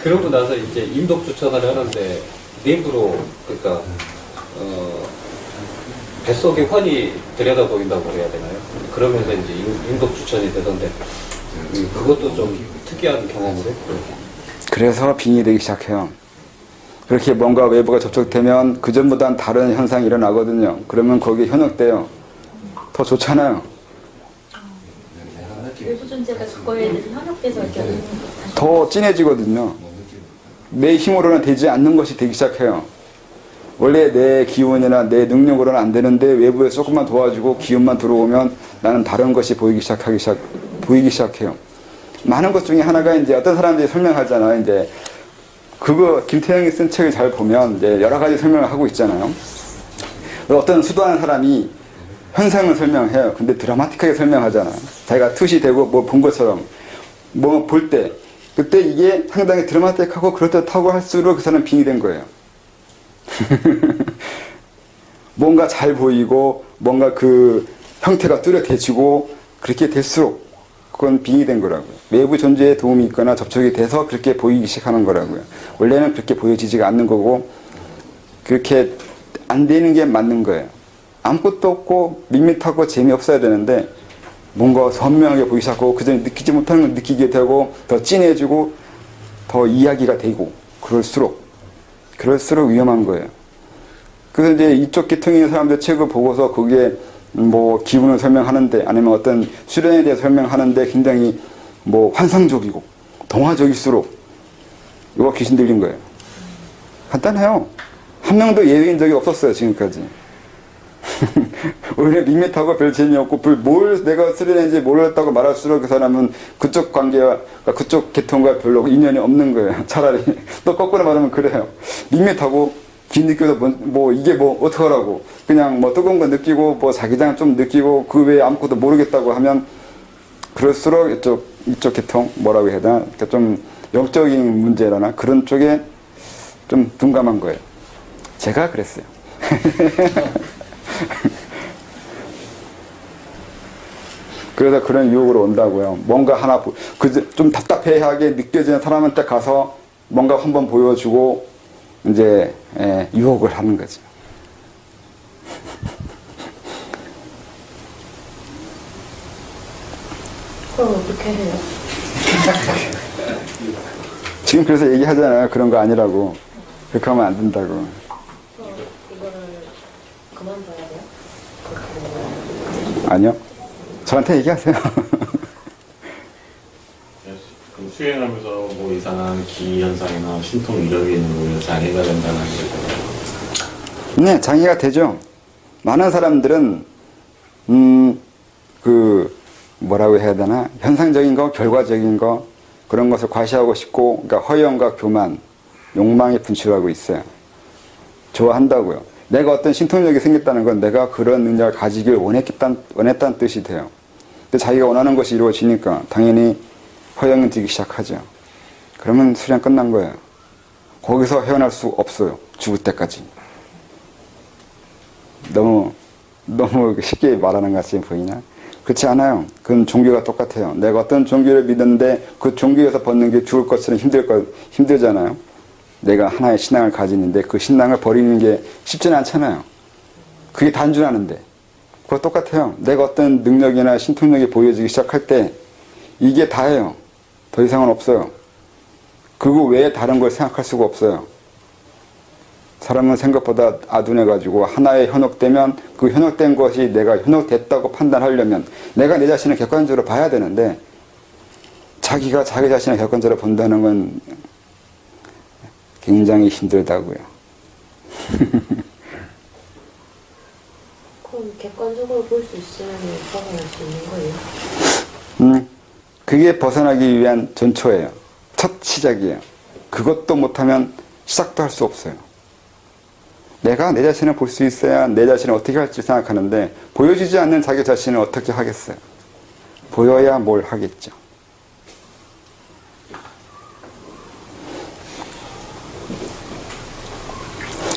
그러고 나서 이제 임독 추천을 하는데 내 입으로 그러니까 뱃속에 환히 들여다 보인다고 그래야 되나요? 그러면서 이제 인법 추천이 되던데 그것도 좀 특이한 경험을 했고요. 그래서 빙이 되기 시작해요. 그렇게 뭔가 외부가 접촉되면 그전보다는 다른 현상이 일어나거든요. 그러면 거기에 현혹돼요. 더 좋잖아요. 외부 존재가 그거에 대해서 현혹돼서 이렇게 더 진해지거든요. 내 힘으로는 되지 않는 것이 되기 시작해요. 원래 내 기운이나 내 능력으로는 안 되는데 외부에 조금만 도와주고 기운만 들어오면 나는 다른 것이 보이기 시작해요. 많은 것 중에 하나가 이제 어떤 사람들이 설명하잖아요. 이제 그거 김태형이 쓴 책을 잘 보면 이제 여러 가지 설명을 하고 있잖아요. 어떤 수도하는 사람이 현상을 설명해요. 근데 드라마틱하게 설명하잖아요. 자기가 투시 되고 뭐 본 것처럼 뭐 볼 때 그때 이게 상당히 드라마틱하고 그렇다고 할수록 그 사람은 빙이 된 거예요. 뭔가 잘 보이고 뭔가 그 형태가 뚜렷해지고 그렇게 될수록 그건 빙이 된 거라고요. 외부 존재에 도움이 있거나 접촉이 돼서 그렇게 보이기 시작하는 거라고요. 원래는 그렇게 보여지지가 않는 거고 그렇게 안 되는 게 맞는 거예요. 아무것도 없고 밋밋하고 재미없어야 되는데 뭔가 선명하게 보이기 시작하고 그전에 느끼지 못하는 걸 느끼게 되고 더 진해지고 더 이야기가 되고 그럴수록 위험한 거예요. 그래서 이제 이쪽 계통의 있는 사람들 책을 보고서 거기에 뭐 기분을 설명하는데 아니면 어떤 수련에 대해 설명하는데 굉장히 뭐 환상적이고 동화적일수록 이거 귀신 들린 거예요. 간단해요. 한 명도 예외인 적이 없었어요, 지금까지. 오히려 밋밋하고 별 재미없고 뭘 내가 수련했는지 몰랐다고 말할수록 그 사람은 그쪽 관계와 그쪽 계통과 별로 인연이 없는 거예요. 차라리 또 거꾸로 말하면 그래요. 밋밋하고 기 느껴서 뭐 이게 뭐 어떡하라고 그냥 뭐 뜨거운 거 느끼고 뭐 자기장 좀 느끼고 그 외에 아무것도 모르겠다고 하면 그럴수록 이쪽 계통 뭐라고 해야 되나 그러니까 좀 영적인 문제라나 그런 쪽에 좀 둔감한 거예요. 제가 그랬어요. 그래서 그런 유혹으로 온다고요. 뭔가 하나 좀 답답해하게 느껴지는 사람한테 가서 뭔가 한번 보여주고 이제 유혹을 하는 거죠. 그럼 어떻게 해요? 지금 그래서 얘기하잖아요. 그런 거 아니라고. 그렇게 하면 안 된다고. 이거를 그만둬야 돼요? 아니요. 저한테 얘기하세요. 그럼 수행하면서 뭐 이상한 기 현상이나 신통 이력이 있는 거 장애가 된다는 게 네, 장애가 되죠. 많은 사람들은 뭐라고 해야 되나 현상적인 거, 결과적인 거 그런 것을 과시하고 싶고, 그러니까 허영과 교만, 욕망에 분출하고 있어요. 좋아한다고요. 내가 어떤 신통력이 생겼다는 건 내가 그런 능력을 가지길 원했다는 뜻이 돼요. 근데 자기가 원하는 것이 이루어지니까 당연히 허영이 들기 시작하죠. 그러면 수련 끝난 거예요. 거기서 헤어날 수 없어요. 죽을 때까지. 너무 쉽게 말하는 것 같이 보이나? 그렇지 않아요. 그건 종교가 똑같아요. 내가 어떤 종교를 믿는데 그 종교에서 벗는 게 죽을 것처럼 힘들잖아요. 내가 하나의 신앙을 가지는데 그 신앙을 버리는 게 쉽지는 않잖아요. 그게 단순하는데. 그거 똑같아요. 내가 어떤 능력이나 신통력이 보여지기 시작할 때 이게 다예요. 더 이상은 없어요. 그거 외에 다른 걸 생각할 수가 없어요. 사람은 생각보다 아둔해가지고 하나에 현혹되면 그 현혹된 것이 내가 현혹됐다고 판단하려면 내가 내 자신을 객관적으로 봐야 되는데 자기가 자기 자신을 객관적으로 본다는 건 굉장히 힘들다고요. 그럼 객관적으로 볼 수 있으면 벗어날 수 있는 거예요? 그게 벗어나기 위한 전초예요. 첫 시작이에요. 그것도 못하면 시작도 할 수 없어요. 내가 내 자신을 볼 수 있어야 내 자신을 어떻게 할지 생각하는데 보여지지 않는 자기 자신을 어떻게 하겠어요? 보여야 뭘 하겠죠.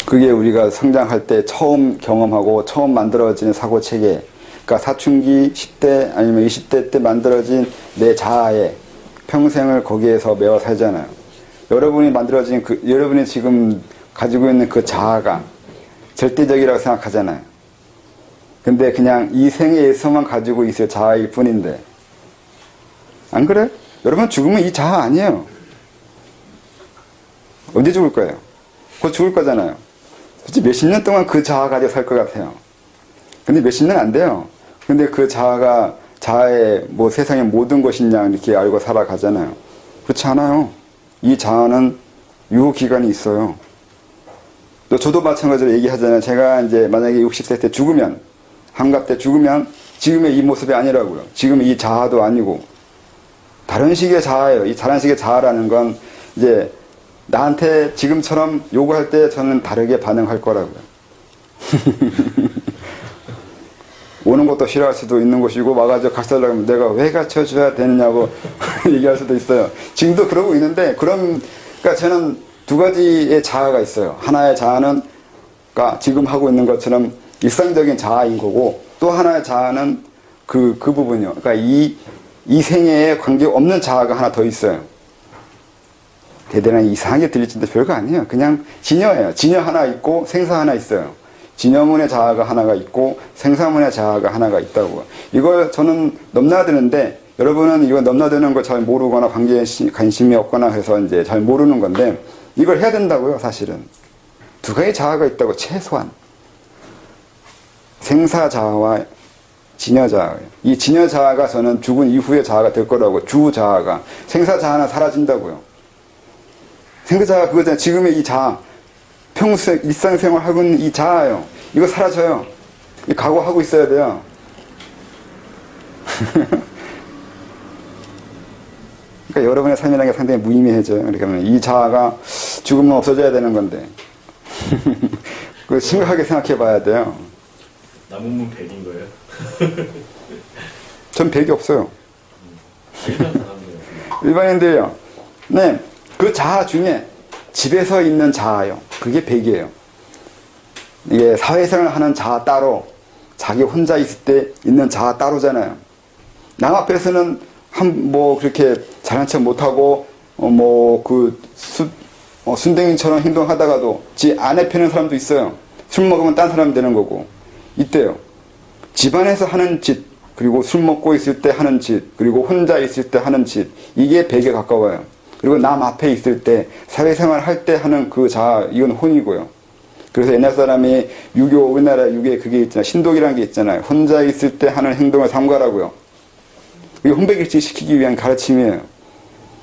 그게 우리가 성장할 때 처음 경험하고 처음 만들어지는 사고체계, 그러니까 사춘기 10대 아니면 20대 때 만들어진 내 자아에 평생을 거기에서 매어 살잖아요. 여러분이 만들어진 여러분이 지금 가지고 있는 그 자아가 절대적이라고 생각하잖아요. 근데 그냥 이 생애에서만 가지고 있을 자아일 뿐인데, 안 그래? 여러분, 죽으면 이 자아 아니에요. 언제 죽을 거예요? 곧 죽을 거잖아요. 솔직히 몇십 년 동안 그 자아 가지고 살 것 같아요. 근데 몇십 년 안 돼요. 근데 그 자아가 자아의 뭐 세상의 모든 것이냐 이렇게 알고 살아가잖아요. 그렇지 않아요. 이 자아는 유효기간이 있어요. 또 저도 마찬가지로 얘기하잖아요. 제가 이제 만약에 60세 때 죽으면, 한갑 때 죽으면 지금의 이 모습이 아니라고요. 지금의 이 자아도 아니고 다른 식의 자아예요. 이 다른 식의 자아라는 건 이제 나한테 지금처럼 요구할 때 저는 다르게 반응할 거라고요. 오는 것도 싫어할 수도 있는 것이고, 와가지고 같이 하면 내가 왜 갖춰줘야 되느냐고 얘기할 수도 있어요. 지금도 그러고 있는데, 그러니까 저는 두 가지의 자아가 있어요. 하나의 자아는, 그러니까 지금 하고 있는 것처럼 일상적인 자아인 거고, 또 하나의 자아는 그 부분이요. 그러니까 이 생애에 관계없는 자아가 하나 더 있어요. 대단히 이상하게 들릴지도 별거 아니에요. 그냥 진여예요. 진여 하나 있고 생사 하나 있어요. 진여문의 자아가 하나가 있고 생사문의 자아가 하나가 있다고. 이걸 저는 넘나드는데, 여러분은 이거 넘나드는 걸 잘 모르거나 관계에 관심이 없거나 해서 이제 잘 모르는 건데, 이걸 해야 된다고요. 사실은 두 가지 자아가 있다고. 최소한 생사 자아와 진여 자아예요. 이 진여 자아가 저는 죽은 이후의 자아가 될 거라고. 주 자아가. 생사 자아는 사라진다고요. 생사 자아가 그거잖아요. 지금의 이 자아, 평소에 일상생활 하고 있는 이 자아요. 이거 사라져요. 이 각오하고 있어야 돼요. 그러니까 여러분의 삶이라는 게 상당히 무의미해져요. 그러니까 이 자아가 죽으면 없어져야 되는 건데. 그 심각하게 생각해 봐야 돼요. 남은문 100인 거예요? 전 100이 없어요. 일반 사람들은 일반인들이요. 네. 그 자아 중에 집에서 있는 자아요. 그게 100이에요. 이게 사회생활 하는 자아 따로, 자기 혼자 있을 때 있는 자아 따로잖아요. 남 앞에서는 뭐 그렇게 잘난 척 못하고, 순댕이처럼 행동하다가도 지 아내 펴는 사람도 있어요. 술 먹으면 딴 사람 되는 거고. 이때요. 집안에서 하는 짓, 그리고 술 먹고 있을 때 하는 짓, 그리고 혼자 있을 때 하는 짓, 이게 100에 가까워요. 그리고 남 앞에 있을 때, 사회생활 할 때 하는 그 자아, 이건 혼이고요. 그래서 옛날 사람이 우리나라 유교에 그게 있잖아요. 신독이라는 게 있잖아요. 혼자 있을 때 하는 행동을 삼가라고요. 이게 혼백일치 시키기 위한 가르침이에요.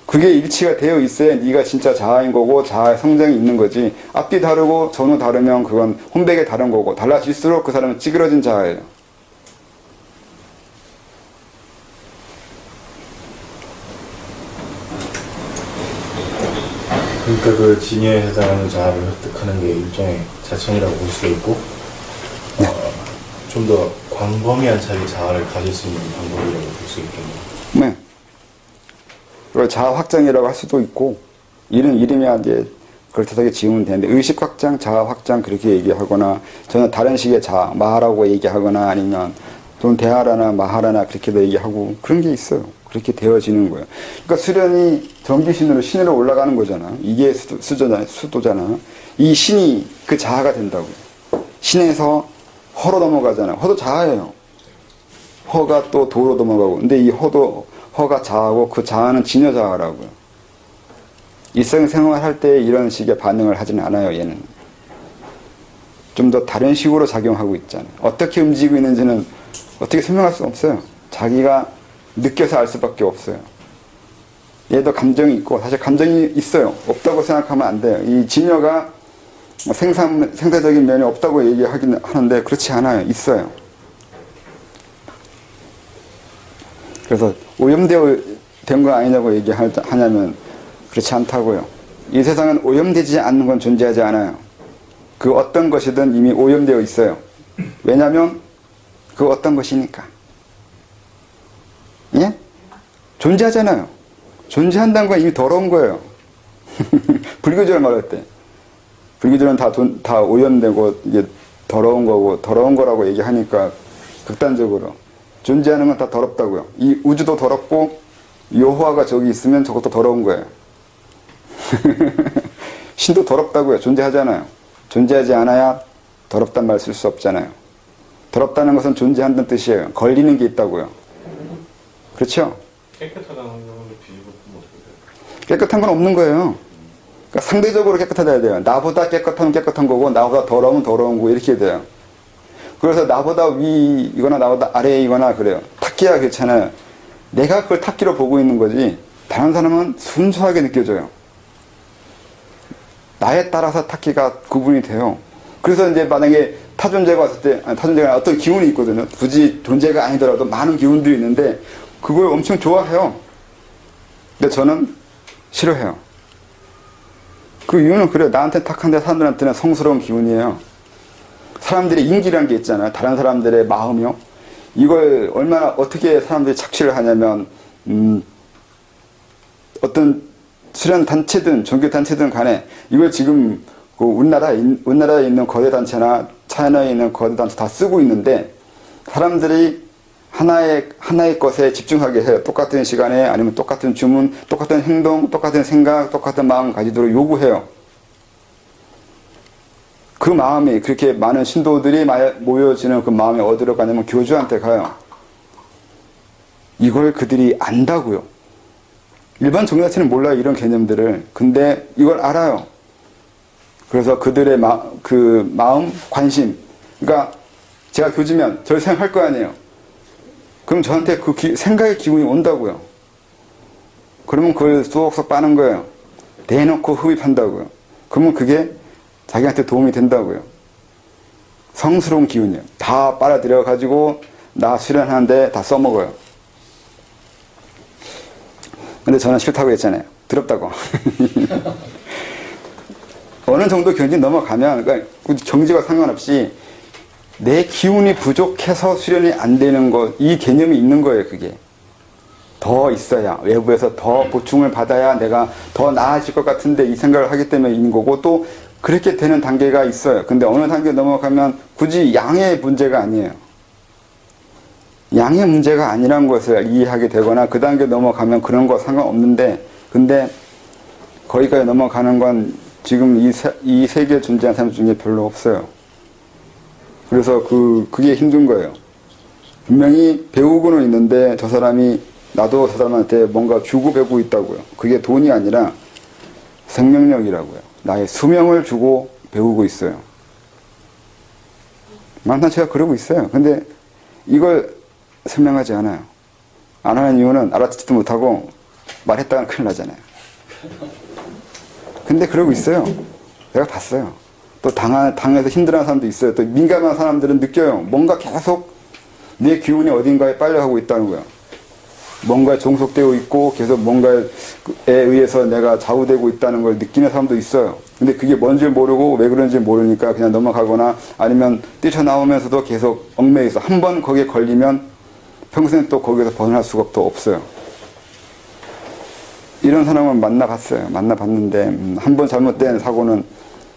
그게 일치가 되어 있어야 네가 진짜 자아인 거고 자아의 성장이 있는 거지. 앞뒤 다르고 전후 다르면 그건 혼백에 다른 거고, 달라질수록 그 사람은 찌그러진 자아예요. 그러니까 그 진여에 해당하는 자아를 획득하는 게 일종의 자천이라고 볼 수도 있고, 좀 더 광범위한 자기 자아를 가질 수 있는 방법이라고 볼 수 있겠네요. 네. 그걸 자아 확장이라고 할 수도 있고, 이름이야 이제 그렇다하게 지으면 되는데, 의식 확장, 자아 확장 그렇게 얘기하거나, 저는 다른 식의 자아, 마하라고 얘기하거나, 아니면 좀 대하라나 마하라나 그렇게도 얘기하고, 그런 게 있어요. 그렇게 되어지는 거예요. 그러니까 수련이 정기신으로 신으로 올라가는 거잖아. 이게 수도잖아. 이 신이 그 자아가 된다고요. 신에서 허로 넘어가잖아요. 허도 자아예요. 허가 또 도로 넘어가고. 근데 이 허가 자아고, 그 자아는 진여 자아라고요. 일상생활 할 때 이런 식의 반응을 하지는 않아요, 얘는. 좀 더 다른 식으로 작용하고 있잖아요. 어떻게 움직이고 있는지는 어떻게 설명할 수 없어요. 자기가 느껴서 알 수밖에 없어요. 얘도 감정이 있고, 사실 감정이 있어요. 없다고 생각하면 안 돼요. 이 진여가 생사적인 면이 없다고 얘기하긴 하는데, 그렇지 않아요. 있어요. 그래서 오염되어 된 거 아니냐고 얘기하냐면, 그렇지 않다고요. 이 세상은 오염되지 않는 건 존재하지 않아요. 그 어떤 것이든 이미 오염되어 있어요. 왜냐하면 그 어떤 것이니까. 예? 존재하잖아요. 존재한다는 건 이미 더러운 거예요. 불교절 말할 때. 불교절은 다 오염되고 이게 더러운 거고, 더러운 거라고 얘기하니까 극단적으로. 존재하는 건 다 더럽다고요. 이 우주도 더럽고, 여호와가 저기 있으면 저것도 더러운 거예요. 신도 더럽다고요. 존재하잖아요. 존재하지 않아야 더럽단 말 쓸 수 없잖아요. 더럽다는 것은 존재한다는 뜻이에요. 걸리는 게 있다고요. 그렇죠? 깨끗하다는 걸 비유고 어떻게 돼요? 깨끗한 건 없는 거예요. 그러니까 상대적으로 깨끗하다야 돼요. 나보다 깨끗하면 깨끗한 거고 나보다 더러우면 더러운 거고 이렇게 돼요. 그래서 나보다 위이거나 나보다 아래이거나 그래요. 탁기야 그렇잖아요. 내가 그걸 탁기로 보고 있는 거지 다른 사람은 순수하게 느껴져요. 나에 따라서 탁기가 구분이 돼요. 그래서 이제 만약에 타존재가 왔을 때, 아니, 타존재가 어떤 기운이 있거든요. 굳이 존재가 아니더라도 많은 기운들이 있는데 그걸 엄청 좋아해요. 근데 저는 싫어해요. 그 이유는 그래요. 나한테 탁한데 사람들한테는 성스러운 기운이에요. 사람들의 인기라는 게 있잖아요. 다른 사람들의 마음이요. 이걸 얼마나 어떻게 사람들이 착취를 하냐면 어떤 수련 단체든 종교 단체든 간에 이걸 지금 그 우리나라에 있는 거대 단체나 차이나에 있는 거대 단체 다 쓰고 있는데 사람들이 하나의 것에 집중하게 해요. 똑같은 시간에 아니면 똑같은 주문, 똑같은 행동, 똑같은 생각, 똑같은 마음 가지도록 요구해요. 그 마음이 그렇게 많은 신도들이 모여지는 그 마음이 어디로 가냐면 교주한테 가요. 이걸 그들이 안다고요. 일반 종교자체는 몰라요. 이런 개념들을. 근데 이걸 알아요. 그래서 그들의 마음, 관심. 그러니까 제가 교주면 저를 생각할 거 아니에요. 그럼 저한테 그 생각의 기운이 온다고요. 그러면 그걸 쏙쏙 빠는 거예요. 대놓고 흡입한다고요. 그러면 그게 자기한테 도움이 된다고요. 성스러운 기운이에요. 다 빨아들여 가지고 나 수련하는데 다 써먹어요. 근데 저는 싫다고 했잖아요. 더럽다고. 어느 정도 경지 넘어가면, 그러니까 경지와 상관없이 내 기운이 부족해서 수련이 안 되는 것, 이 개념이 있는 거예요, 그게. 더 있어야, 외부에서 더 보충을 받아야 내가 더 나아질 것 같은데 이 생각을 하기 때문에 있는 거고, 또 그렇게 되는 단계가 있어요. 근데 어느 단계 넘어가면 굳이 양의 문제가 아니에요. 양의 문제가 아니란 것을 이해하게 되거나 그 단계 넘어가면 그런 거 상관없는데, 근데 거기까지 넘어가는 건 지금 이 세계에 존재하는 사람 중에 별로 없어요. 그래서 그게 힘든 거예요. 분명히 배우고는 있는데 저 사람이 나도 저 사람한테 뭔가 주고 배우고 있다고요. 그게 돈이 아니라 생명력이라고요. 나의 수명을 주고 배우고 있어요. 만탄체가 그러고 있어요. 근데 이걸 설명하지 않아요. 안 하는 이유는 알아듣지도 못하고 말했다가 큰일 나잖아요. 근데 그러고 있어요. 내가 봤어요. 또 당해서 힘들어하는 사람도 있어요. 또 민감한 사람들은 느껴요. 뭔가 계속 내 기운이 어딘가에 빨려가고 있다는 거야. 뭔가에 종속되어 있고 계속 뭔가에 의해서 내가 좌우되고 있다는 걸 느끼는 사람도 있어요. 근데 그게 뭔지 모르고 왜 그런지 모르니까 그냥 넘어가거나 아니면 뛰쳐나오면서도 계속 얽매여 있어. 한 번 거기에 걸리면 평생 또 거기에서 벗어날 수가 또 없어요. 이런 사람은 만나봤어요. 만나봤는데 한 번 잘못된 사고는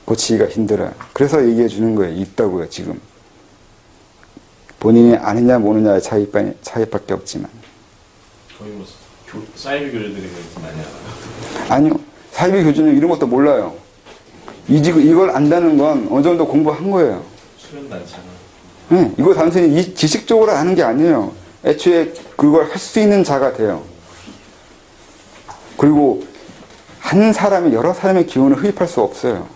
고치기가 힘들어요. 그래서 얘기해 주는 거예요. 있다고요, 지금. 본인이 아느냐 모르냐의 차이밖에 없지만. 거의 뭐 사이비 교주들이 그렇게 많이 알아요. 아니요. 사이비 교주는 이런 것도 몰라요. 이걸 안다는 건 어느 정도 공부한 거예요. 수련단체나. 네, 이거 단순히 지식적으로 아는 게 아니에요. 애초에 그걸 할 수 있는 자가 돼요. 그리고 한 사람이 여러 사람의 기운을 흡입할 수 없어요.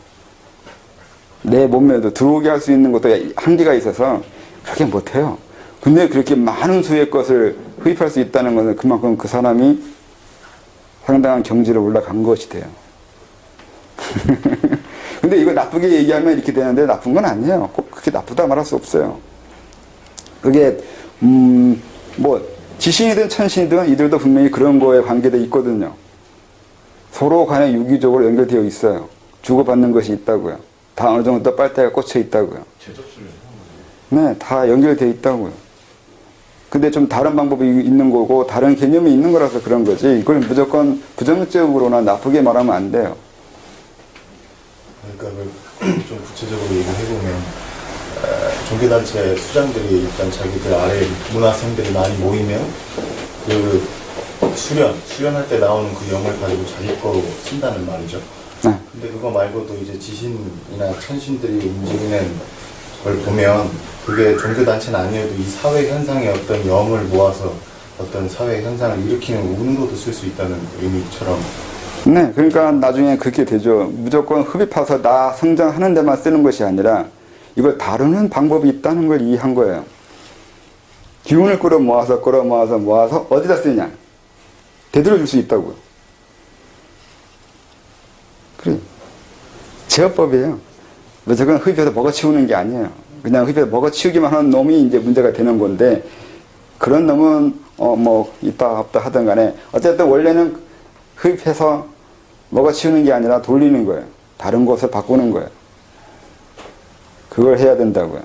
내 몸에도 들어오게 할 수 있는 것도 한계가 있어서 그렇게 못해요. 근데 그렇게 많은 수의 것을 흡입할 수 있다는 것은 그만큼 그 사람이 상당한 경지로 올라간 것이 돼요. 근데 이거 나쁘게 얘기하면 이렇게 되는데 나쁜 건 아니에요. 꼭 그렇게 나쁘다 말할 수 없어요. 그게 뭐 지신이든 천신이든 이들도 분명히 그런 거에 관계되어 있거든요. 서로 간에 유기적으로 연결되어 있어요. 주고받는 것이 있다고요. 다 어느 정도 빨대가 꽂혀 있다고요. 제접수를 네, 다 연결되어 있다고요. 근데 좀 다른 방법이 있는 거고 다른 개념이 있는 거라서 그런 거지 이걸 무조건 부정적으로나 나쁘게 말하면 안 돼요. 그러니까 좀 구체적으로 얘기해보면 종교단체 수장들이 일단 자기들 아래 문화생들이 많이 모이면 그 수련할 때 나오는 그 영을 가지고 자기 거로 쓴다는 말이죠. 네. 근데 그거 말고도 이제 지신이나 천신들이 움직이는 걸 보면 그게 종교단체는 아니어도 이 사회 현상의 어떤 영을 모아서 어떤 사회 현상을 일으키는 운으로도 쓸 수 있다는 의미처럼. 네, 그러니까 나중에 그렇게 되죠. 무조건 흡입해서 나 성장하는 데만 쓰는 것이 아니라 이걸 다루는 방법이 있다는 걸 이해한 거예요. 기운을 끌어모아서 어디다 쓰느냐. 되돌려 줄 수 있다고요. 그래. 제어법이에요. 무조건 흡입해서 먹어치우는 게 아니에요. 그냥 흡입해서 먹어치우기만 하는 놈이 이제 문제가 되는 건데, 그런 놈은 뭐 있다 없다 하든 간에 어쨌든 원래는 흡입해서 먹어치우는 게 아니라 돌리는 거예요. 다른 곳을 바꾸는 거예요. 그걸 해야 된다고요.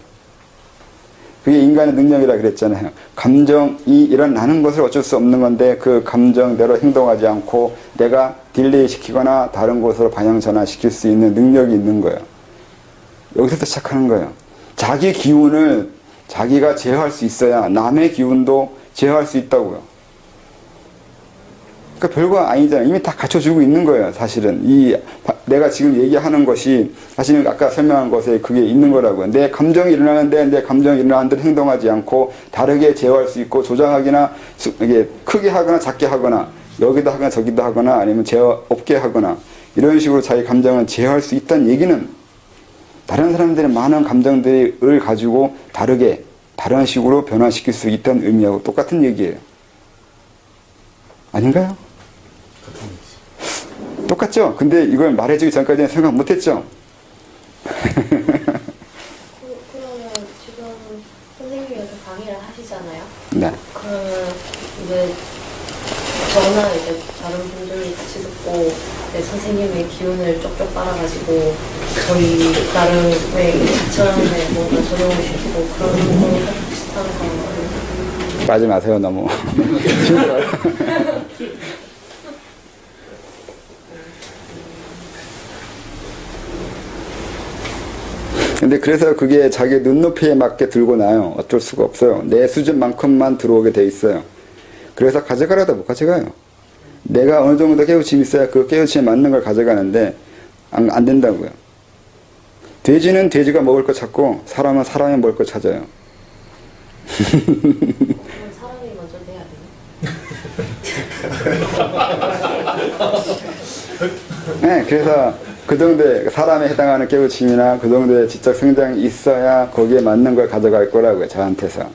그게 인간의 능력이라 그랬잖아요. 감정이 일어나는 것을 어쩔 수 없는 건데 그 감정대로 행동하지 않고 내가 딜레이 시키거나 다른 곳으로 방향 전환시킬 수 있는 능력이 있는 거예요. 여기서부터 시작하는 거예요. 자기 기운을 자기가 제어할 수 있어야 남의 기운도 제어할 수 있다고요. 그러니까 별거 아니잖아요. 이미 다 갖춰주고 있는 거예요. 사실은 내가 지금 얘기하는 것이 사실은 아까 설명한 것에 그게 있는 거라고요. 내 감정이 일어나는데 내 감정이 일어나는 대로 행동하지 않고 다르게 제어할 수 있고 조정하거나 이게 크게 하거나 작게 하거나 여기도 하거나 저기도 하거나 아니면 제어 없게 하거나 이런 식으로 자기 감정을 제어할 수 있다는 얘기는 다른 사람들의 많은 감정들을 가지고 다르게 다른 식으로 변화시킬 수 있다는 의미하고 똑같은 얘기예요. 아닌가요? 똑같죠? 근데 이걸 말해주기 전까지는 생각 못했죠? 그러면 지금 선생님이 여기 강의를 하시잖아요. 네. 그러면 이제 저나 이제 다른 분들이 같이 듣고 선생님의 기운을 쪽쪽 빨아가지고 저희 나름의 자천에 뭔가 적용을 시키고 그런 거랑 비슷한 거. 빠지 마세요, 너무. 힘들어요. 근데 그래서 그게 자기 눈높이에 맞게 들고 나요. 어쩔 수가 없어요. 내 수준만큼만 들어오게 돼 있어요. 그래서 가져가라도 못 가져가요. 내가 어느 정도 깨우침이 있어야 그 깨우침에 맞는 걸 가져가는데 안 된다고요. 돼지는 돼지가 먹을 거 찾고 사람은 사람이 먹을 거 찾아요. 그럼 사람이 먼저 돼야 되나? 네, 그래서 그 정도의 사람에 해당하는 깨우침이나 그 정도의 지적 성장이 있어야 거기에 맞는 걸 가져갈 거라고요, 저한테서.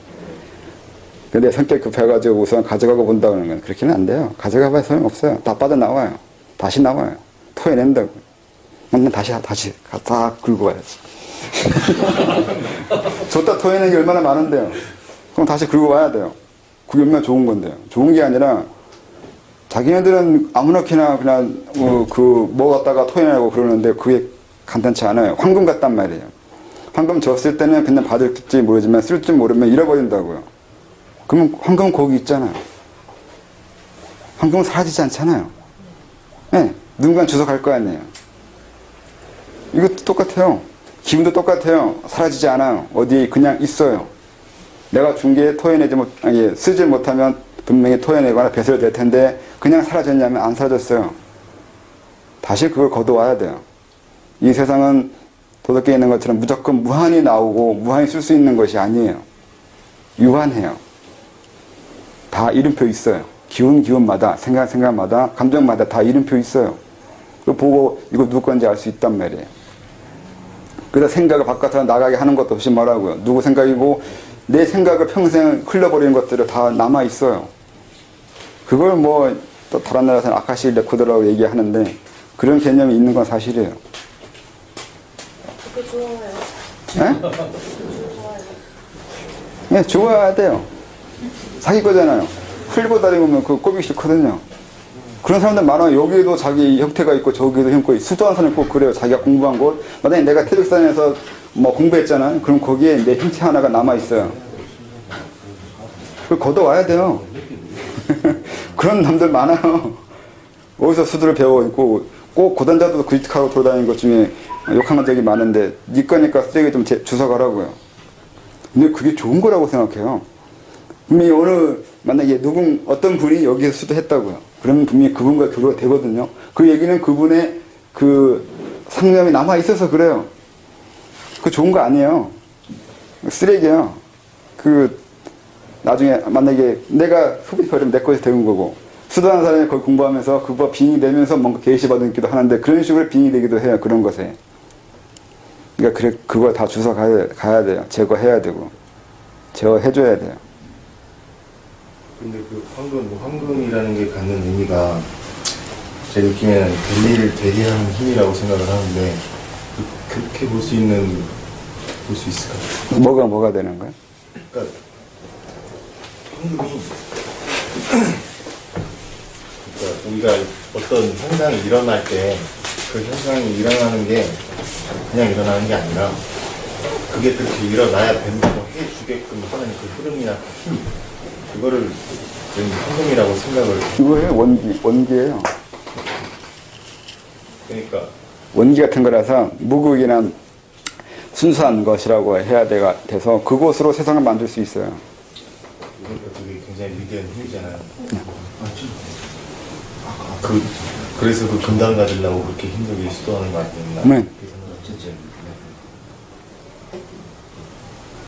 근데 성격 급해가지고 우선 가져가고 본다는 건 그렇게는 안 돼요. 가져가봐야 소용없어요. 다 빠져나와요. 다시 나와요. 토해낸다고. 난 다시 다 긁고 와야지. 줬다 토해내는 게 얼마나 많은데요. 그럼 다시 긁고 와야 돼요. 그게 얼마나 좋은 건데요. 좋은 게 아니라 자기네들은 아무렇게나 그냥 뭐 갖다가 토해내고 그러는데 그게 간단치 않아요. 황금 같단 말이에요. 황금 줬을 때는 그냥 받을지 모르지만 쓸 줄 모르면 잃어버린다고요. 그러면 황금은 거기 있잖아요. 황금은 사라지지 않잖아요. 네, 누군가 주워갈 거 아니에요. 이것도 똑같아요. 기분도 똑같아요. 사라지지 않아요. 어디 그냥 있어요. 내가 준 게 쓰지 못하면 분명히 토해내거나 배설될 텐데 그냥 사라졌냐면 안 사라졌어요. 다시 그걸 걷어와야 돼요. 이 세상은 도덕계에 있는 것처럼 무조건 무한히 나오고 무한히 쓸 수 있는 것이 아니에요. 유한해요. 다 이름표 있어요. 기운마다, 생각마다, 감정마다 다 이름표 있어요. 그거 보고 이거 누구 건지 알 수 있단 말이에요. 그래서 생각을 바깥으로 나가게 하는 것도 없이 뭐라고요. 누구 생각이고 내 생각을 평생 흘려버리는 것들이 다 남아있어요. 그걸 뭐 또 다른 나라에서는 아카시 레코드라고 얘기하는데 그런 개념이 있는 건 사실이에요. 그게 좋아요. 네? 좋아요. 네, 좋아야 돼요. 자기 거잖아요. 흘리고 다니면 그 꼽기 싫거든요. 그런 사람들 많아요. 여기에도 자기 형태가 있고 저기에도 형태가 있고 수도한 사람이 꼭 그래요. 자기가 공부한 곳. 만약에 내가 태백산에서 뭐 공부했잖아요. 그럼 거기에 내 형태 하나가 남아있어요. 그걸 걷어와야 돼요. 그런 놈들 많아요. 어디서 수두를 배워있고 꼭 고단자도 그리틱하고 돌아다니는 것 중에 욕한 적이 많은데 니 거니까 쓰레기 좀 주워가라고요. 근데 그게 좋은 거라고 생각해요. 분명히 만약에 어떤 분이 여기서 수도했다고요. 그러면 분명히 그분과 교류가 되거든요. 그 얘기는 그분의 그 상념이 남아 있어서 그래요. 그 좋은 거 아니에요. 쓰레기예요. 그 나중에 만약에 내가 후배 버리면 내 것이 되는 거고 수도하는 사람이 거기 공부하면서 그거 빙의 되면서 뭔가 계시 받기도 하는데 그런 식으로 빙의 되기도 해요. 그런 것에. 그러니까 그래 그걸 다 주워 가야 돼요. 제거해야 되고 제어해줘야 돼요. 근데 그 황금이라는 게 갖는 의미가 제 느낌에는 될 일을 되게 하는 힘이라고 생각을 하는데 그렇게 볼 수 있을까요? 뭐가 되는 거야? 그러니까 황금이 그러니까 우리가 어떤 현상이 일어날 때 그 현상이 일어나는 게 그냥 일어나는 게 아니라 그게 그렇게 일어나야 된다고 해주게끔 하는 그 흐름이나 그 힘 그거를 저는 황금이라고 생각을 이거예요. 원기예요. 그러니까 원기 같은 거라서 무극이나 순수한 것이라고 해야 돼서 그곳으로 세상을 만들 수 있어요. 그러니까 그게 굉장히 위대한 힘이잖아요. 그래서 그 금단 가지려고 그렇게 힘들게 시도하는 거 아니겠나? 네. 어쨌든